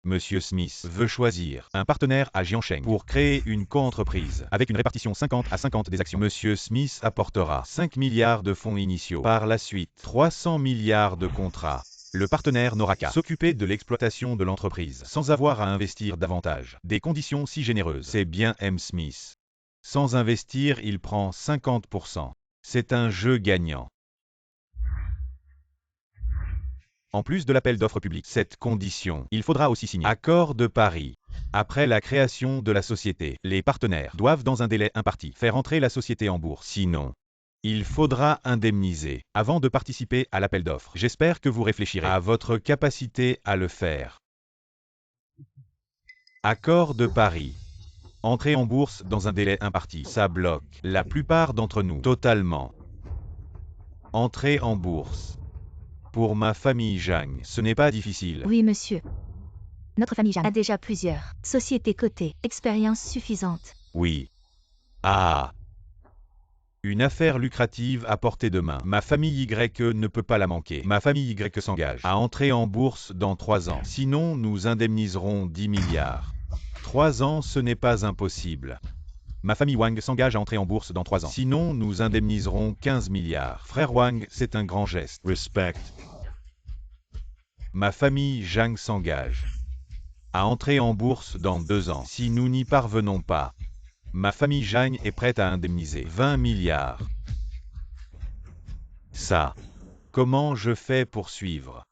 Monsieur Smith veut choisir un partenaire à Jiangsheng pour créer une coentreprise avec une répartition 50 à 50 des actions. Monsieur Smith apportera 5 milliards de fonds initiaux. Par la suite, 300 milliards de contrats. Le partenaire n'aura qu'à s'occuper de l'exploitation de l'entreprise sans avoir à investir davantage. Des conditions si généreuses. C'est bien M. Smith. Sans investir, il prend 50%. C'est un jeu gagnant. En plus de l'appel d'offres public, cette condition, il faudra aussi signer accord de Paris. Après la création de la société, les partenaires doivent dans un délai imparti faire entrer la société en bourse. Sinon, il faudra indemniser avant de participer à l'appel d'offres. J'espère que vous réfléchirez à votre capacité à le faire. Accord de Paris. Entrer en bourse dans un délai imparti, ça bloque la plupart d'entre nous totalement. Entrer en bourse. Pour ma famille Zhang, ce n'est pas difficile. Oui, monsieur. Notre famille Zhang a déjà plusieurs sociétés cotées, expérience suffisante. Oui. Ah. Une affaire lucrative à portée de main. Ma famille Y ne peut pas la manquer. Ma famille Y s'engage à entrer en bourse dans 3 ans. Sinon, nous indemniserons 10 milliards. 3 ans, ce n'est pas impossible. Ma famille Wang s'engage à entrer en bourse dans 3 ans. Sinon, nous indemniserons 15 milliards. Frère Wang, c'est un grand geste. Respect. Ma famille Zhang s'engage à entrer en bourse dans 2 ans. Si nous n'y parvenons pas, ma famille Zhang est prête à indemniser 20 milliards. Ça, comment je fais pour suivre?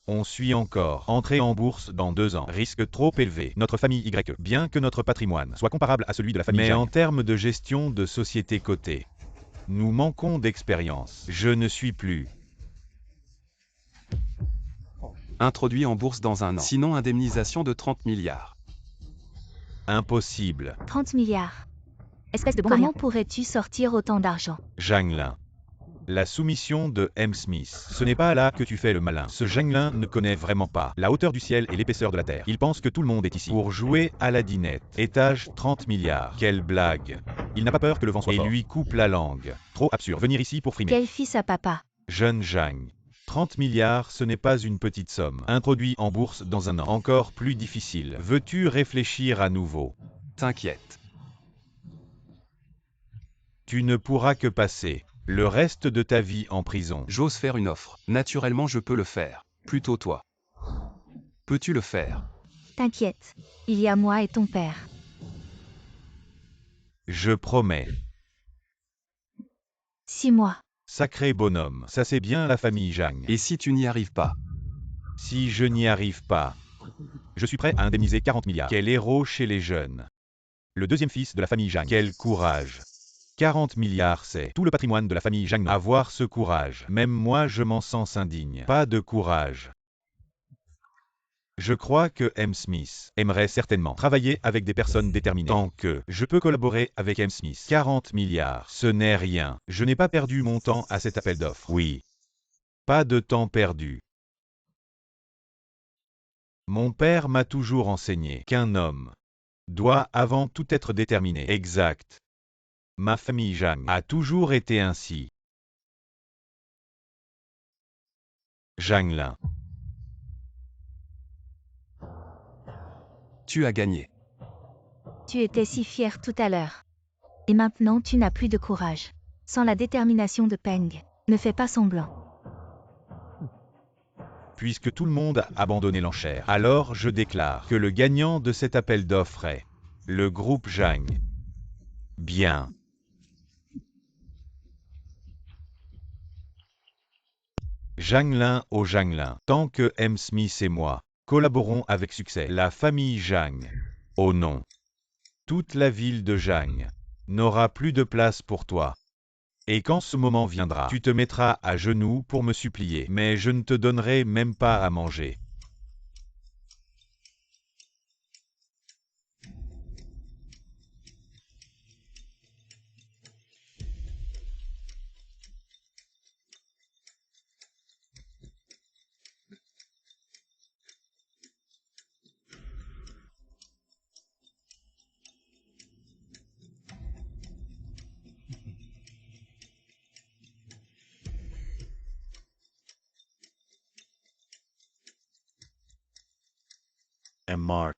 On suit encore. Entrer en bourse dans 2 ans. Risque trop élevé. Notre famille Y, bien que notre patrimoine soit comparable à celui de la famille Zhang, mais en termes de gestion de société cotée, nous manquons d'expérience. Je ne suis plus Introduit en bourse dans 1 an. Sinon indemnisation de 30 milliards. impossible. 30 milliards. Espèce de bon Comment pourrais-tu sortir autant d'argent? Zhang Lin. La soumission de M. Smith. Ce n'est pas là que tu fais le malin. Ce Zhang Lin ne connaît vraiment pas la hauteur du ciel et l'épaisseur de la terre. Il pense que tout le monde est ici pour jouer à la dinette. Étage 30 milliards. Quelle blague. Il n'a pas peur que le vent soit fort. Et lui coupe la langue. Trop absurde. Venir ici pour frimer. Quel fils à papa? Jeune Zhang. 30 milliards, ce n'est pas une petite somme. Introduit en bourse dans 1 an. Encore plus difficile. Veux-tu réfléchir à nouveau? T'inquiète. Tu ne pourras que passer le reste de ta vie en prison. J'ose faire une offre. Naturellement, je peux le faire. Plutôt toi. Peux-tu le faire? T'inquiète. Il y a moi et ton père. Je promets. 6 mois. Sacré bonhomme. Ça c'est bien la famille Zhang. Et si tu n'y arrives pas? Si je n'y arrive pas, je suis prêt à indemniser 40 milliards. Quel héros chez les jeunes. Le deuxième fils de la famille Zhang. Quel courage. 40 milliards, c'est tout le patrimoine de la famille Zhang. Avoir ce courage. Même moi, je m'en sens indigne. Pas de courage. Je crois que M. Smith aimerait certainement travailler avec des personnes déterminées. Tant que je peux collaborer avec M. Smith. 40 milliards, ce n'est rien. Je n'ai pas perdu mon temps à cet appel d'offres. Oui. Pas de temps perdu. Mon père m'a toujours enseigné qu'un homme doit avant tout être déterminé. Exact. Ma famille Zhang a toujours été ainsi. Zhang Lin. Tu as gagné. Tu étais si fier tout à l'heure. Et maintenant tu n'as plus de courage. Sans la détermination de Peng, ne fais pas semblant. Puisque tout le monde a abandonné l'enchère, alors je déclare que le gagnant de cet appel d'offres est le groupe Zhang. Bien. Zhang Lin au Zhang Lin. Tant que M. Smith et moi collaborons avec succès, la famille Zhang. Oh non. Toute la ville de Zhang n'aura plus de place pour toi. Et quand ce moment viendra, tu te mettras à genoux pour me supplier, mais je ne te donnerai même pas à manger. Mark.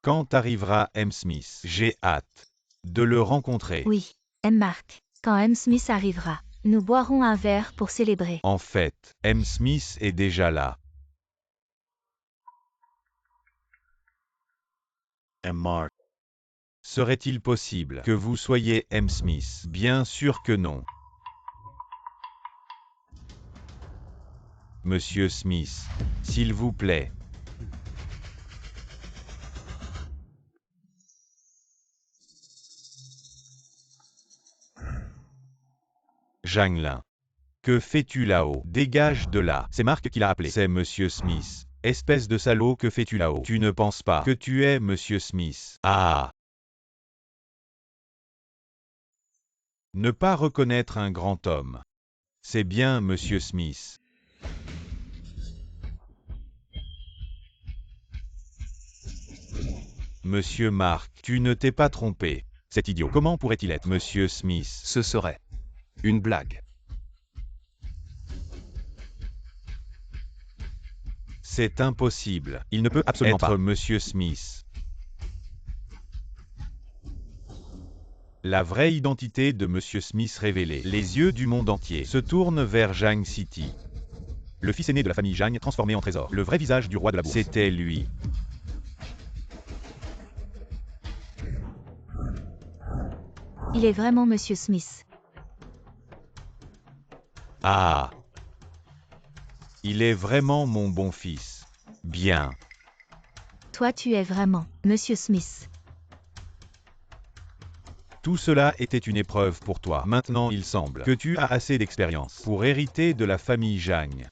Quand arrivera M. Smith? J'ai hâte de le rencontrer. Oui, M. Mark. Quand M. Smith arrivera, nous boirons un verre pour célébrer. En fait, M. Smith est déjà là. Mark. Serait-il possible que vous soyez M. Smith? Bien sûr que non. Monsieur Smith, s'il vous plaît. Janglin. Que fais-tu là-haut? Dégage de là. C'est Mark qui l'a appelé. C'est Monsieur Smith. Espèce de salaud, que fais-tu là-haut? Tu ne penses pas que tu es Monsieur Smith? Ah! Ne pas reconnaître un grand homme. C'est bien Monsieur Smith. Monsieur Mark, tu ne t'es pas trompé. C'est idiot. Comment pourrait-il être Monsieur Smith? Ce serait une blague. C'est impossible. Il ne peut absolument Être pas Monsieur Smith. La vraie identité de Monsieur Smith révélée. Les yeux du monde entier se tournent vers Jang City. Le fils aîné de la famille Jang transformé en trésor. Le vrai visage du roi de la bourse. C'était lui. Il est vraiment Monsieur Smith. Ah! Il est vraiment mon bon fils. Bien. Toi tu es vraiment Monsieur Smith. Tout cela était une épreuve pour toi. Maintenant, il semble que tu as assez d'expérience pour hériter de la famille Jang.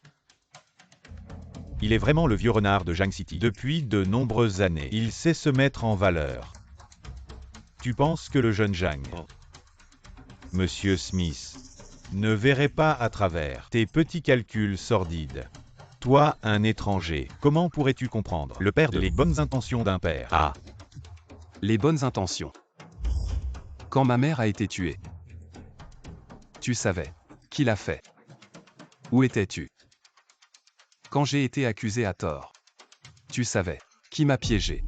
Il est vraiment le vieux renard de Jang City. Depuis de nombreuses années, il sait se mettre en valeur. Tu penses que le jeune Jang, Monsieur Smith, ne verrait pas à travers tes petits calculs sordides? Toi, un étranger, comment pourrais-tu comprendre le père de les bonnes intentions d'un père? Ah! Les bonnes intentions. Quand ma mère a été tuée, tu savais qui l'a fait. Où étais-tu? Quand j'ai été accusé à tort, tu savais qui m'a piégé.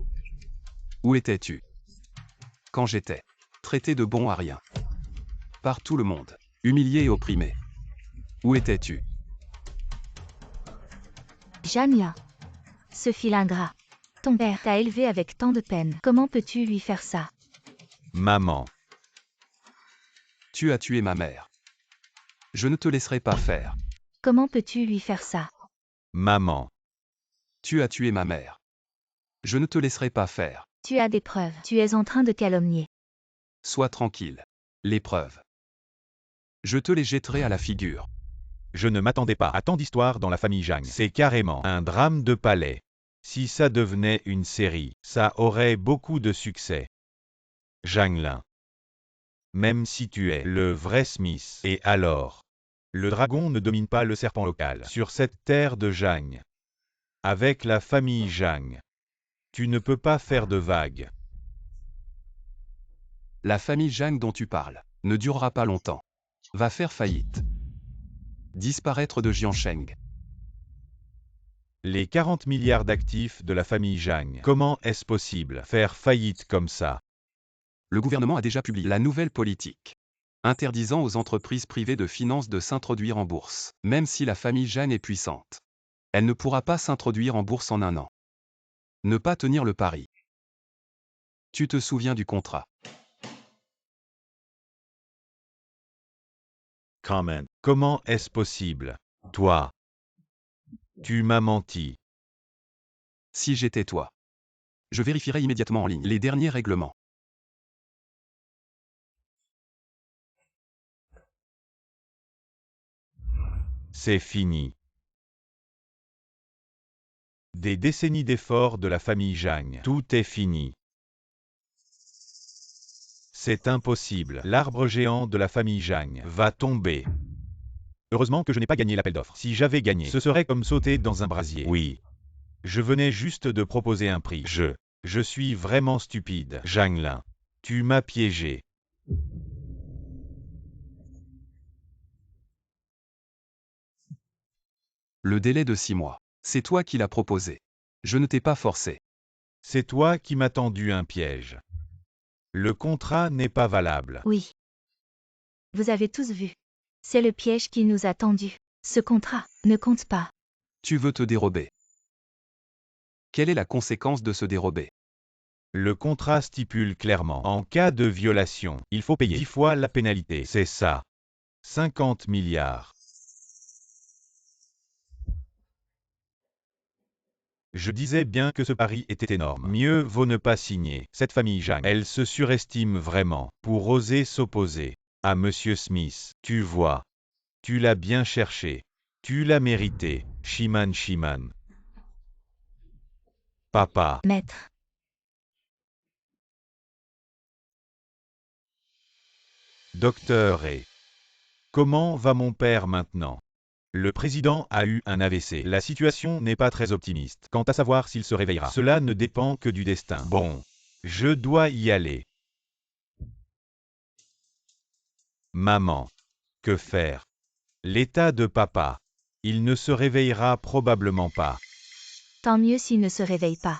Où étais-tu? Quand j'étais traité de bon à rien par tout le monde, humilié et opprimé. Où étais-tu? Janglin. Ce fil ingrat. Ton père t'a élevé avec tant de peine. Comment peux-tu lui faire ça? Maman. Tu as tué ma mère. Je ne te laisserai pas faire. Comment peux-tu lui faire ça? Maman. Tu as tué ma mère. Je ne te laisserai pas faire. Tu as des preuves. Tu es en train de calomnier. Sois tranquille. Les preuves. Je te les jetterai à la figure. Je ne m'attendais pas à tant d'histoires dans la famille Jang. C'est carrément un drame de palais. Si ça devenait une série, ça aurait beaucoup de succès. Janglin. Même si tu es le vrai Smith, et alors? Le dragon ne domine pas le serpent local sur cette terre de Jang. Avec la famille Jang, tu ne peux pas faire de vagues. La famille Jang dont tu parles ne durera pas longtemps. Va faire faillite. Disparaître de Jiansheng. Les 40 milliards d'actifs de la famille Jang, comment est-ce possible faire faillite comme ça? Le gouvernement a déjà publié la nouvelle politique, interdisant aux entreprises privées de finances de s'introduire en bourse. Même si la famille Jang est puissante, elle ne pourra pas s'introduire en bourse en un an. Ne pas tenir le pari. Tu te souviens du contrat. Comment? Comment est-ce possible? Toi, tu m'as menti. Si j'étais toi, je vérifierais immédiatement en ligne les derniers règlements. C'est fini. Des décennies d'efforts de la famille Jang. Tout est fini. C'est impossible. L'arbre géant de la famille Jang va tomber. Heureusement que je n'ai pas gagné l'appel d'offres. Si j'avais gagné, ce serait comme sauter dans un brasier. Oui. Je venais juste de proposer un prix. Je suis vraiment stupide. Janglin. Tu m'as piégé. Le délai de 6 mois. C'est toi qui l'as proposé. Je ne t'ai pas forcé. C'est toi qui m'as tendu un piège. Le contrat n'est pas valable. Oui. Vous avez tous vu. C'est le piège qui nous a tendus. Ce contrat ne compte pas. Tu veux te dérober. Quelle est la conséquence de se dérober? Le contrat stipule clairement, en cas de violation, il faut payer 10 fois la pénalité. C'est ça. 50 milliards. Je disais bien que ce pari était énorme. Mieux vaut ne pas signer. Cette famille Zhang, elle se surestime vraiment pour oser s'opposer à Monsieur Smith. Tu vois, tu l'as bien cherché. Tu l'as mérité, Shiman. Papa. Maître. Docteur et... Comment va mon père maintenant? Le président a eu un AVC. La situation n'est pas très optimiste. Quant à savoir s'il se réveillera, cela ne dépend que du destin. Bon, je dois y aller. Maman. Que faire? L'état de papa. Il ne se réveillera probablement pas. Tant mieux s'il ne se réveille pas.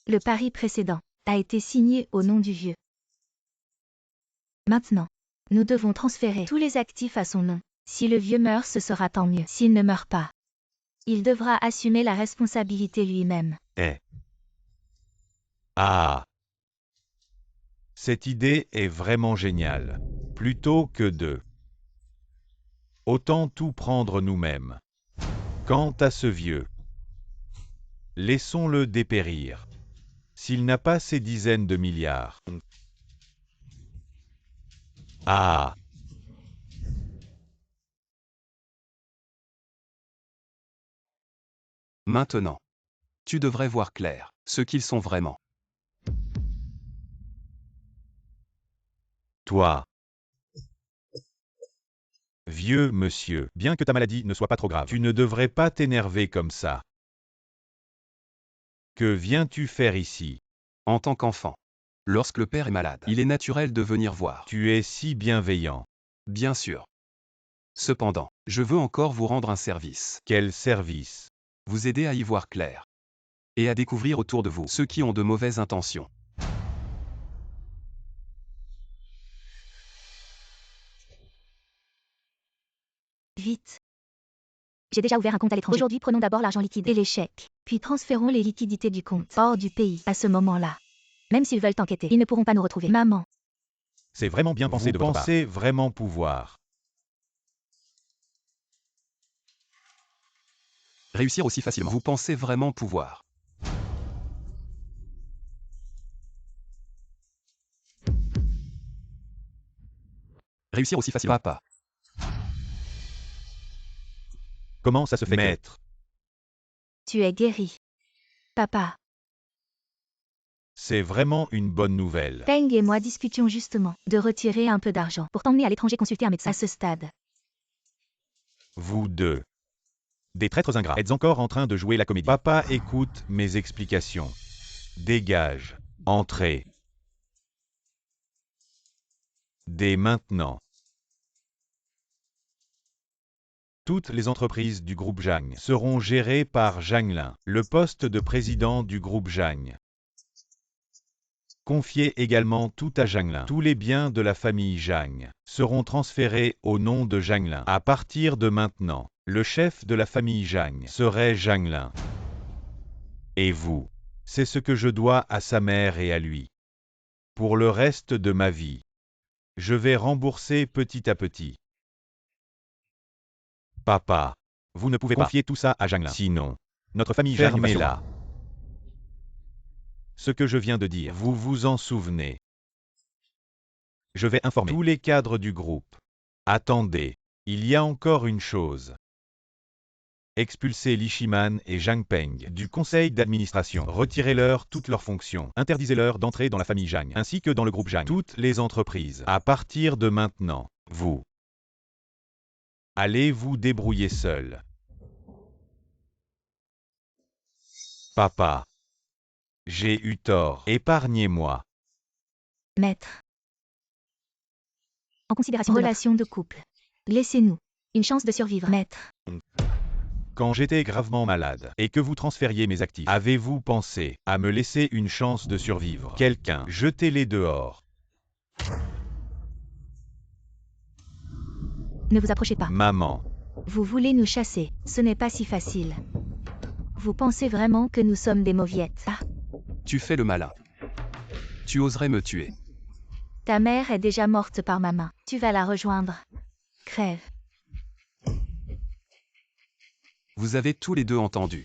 Le pari précédent a été signé au nom du vieux. Maintenant, nous devons transférer tous les actifs à son nom. Si le vieux meurt, ce sera tant mieux. S'il ne meurt pas, il devra assumer la responsabilité lui-même. Ah! Cette idée est vraiment géniale. Plutôt que de... Autant tout prendre nous-mêmes. Quant à ce vieux, laissons-le dépérir. S'il n'a pas ces dizaines de milliards. Ah! Maintenant. Tu devrais voir clair, ce qu'ils sont vraiment. Toi. Vieux monsieur, bien que ta maladie ne soit pas trop grave, tu ne devrais pas t'énerver comme ça. Que viens-tu faire ici? En tant qu'enfant. Lorsque le père est malade, il est naturel de venir voir. Tu es si bienveillant. Bien sûr. Cependant, je veux encore vous rendre un service. Quel service? Vous aider à y voir clair. Et à découvrir autour de vous ceux qui ont de mauvaises intentions. Vite. J'ai déjà ouvert un compte à l'étranger. Aujourd'hui, prenons d'abord l'argent liquide et les chèques. Puis transférons les liquidités du compte hors du pays. À ce moment-là, même s'ils veulent enquêter, ils ne pourront pas nous retrouver. Maman. C'est vraiment bien pensé de votre part. Vous pensez vraiment pouvoir. Réussir aussi facilement. Vous pensez vraiment pouvoir. Réussir aussi facilement. Papa. Comment ça se fait, maître? Tu es guéri. Papa. C'est vraiment une bonne nouvelle. Peng et moi discutions justement de retirer un peu d'argent pour t'emmener à l'étranger consulter un médecin. À ce stade. Vous deux. Des traîtres ingrats. Êtes encore en train de jouer la comédie. Papa écoute mes explications. Dégage. Entrez. Dès maintenant. Toutes les entreprises du groupe Zhang seront gérées par Zhang Lin, le poste de président du groupe Zhang. Confiez également tout à Zhang Lin. Tous les biens de la famille Zhang seront transférés au nom de Zhang Lin. À partir de maintenant, le chef de la famille Zhang serait Zhang Lin. Et vous, c'est ce que je dois à sa mère et à lui. Pour le reste de ma vie, je vais rembourser petit à petit. Papa, vous ne pouvez pas confier tout ça à Zhang Lin. Sinon, notre famille Zhang fermez-la. Ce que je viens de dire, vous vous en souvenez. Je vais informer tous les cadres du groupe. Attendez, il y a encore une chose. Expulsez Li Shiman et Zhang Peng du conseil d'administration. Retirez-leur toutes leurs fonctions. Interdisez-leur d'entrer dans la famille Zhang, ainsi que dans le groupe Zhang. Toutes les entreprises. À partir de maintenant, vous allez vous débrouiller seul. Papa. J'ai eu tort. Épargnez-moi. Maître. En considération relation de couple. Laissez-nous une chance de survivre. Maître. Quand j'étais gravement malade et que vous transfériez mes actifs, avez-vous pensé à me laisser une chance de survivre? Quelqu'un, jetez-les dehors. Ne vous approchez pas. Maman. Vous voulez nous chasser, ce n'est pas si facile. Vous pensez vraiment que nous sommes des mauviettes? Ah, Tu fais le malin. Tu oserais me tuer. ta mère est déjà morte par ma main. Tu vas la rejoindre. Crève. Vous avez tous les deux entendu.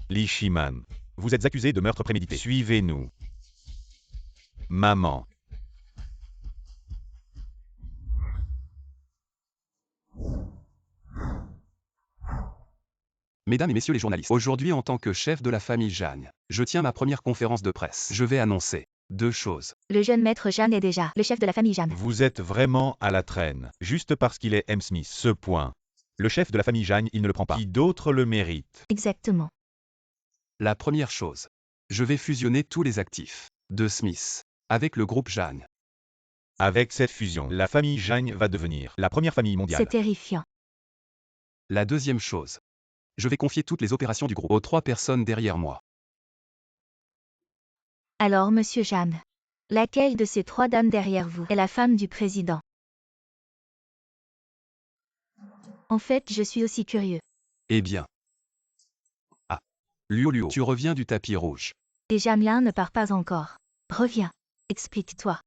Li Shiman. Vous êtes accusé de meurtre prémédité. Suivez-nous. Maman. Mesdames et messieurs les journalistes, aujourd'hui en tant que chef de la famille Jeanne, je tiens ma première conférence de presse. Je vais annoncer 2 choses. Le jeune maître Jeanne est déjà le chef de la famille Jeanne. Vous êtes vraiment à la traîne. Juste parce qu'il est M. Smith. Ce point. Le chef de la famille Jeanne, il ne le prend pas. Qui d'autre le mérite? Exactement. La première chose. Je vais fusionner tous les actifs de Smith avec le groupe Jeanne. Avec cette fusion, la famille Jeanne va devenir la première famille mondiale. C'est terrifiant. La deuxième chose. Je vais confier toutes les opérations du groupe aux 3 personnes derrière moi. Alors, monsieur Jeanne, laquelle de ces 3 dames derrière vous est la femme du président? En fait, je suis aussi curieux. Eh bien. Ah. Luo, tu reviens du tapis rouge. Et Jamelin ne part pas encore. Reviens. Explique-toi.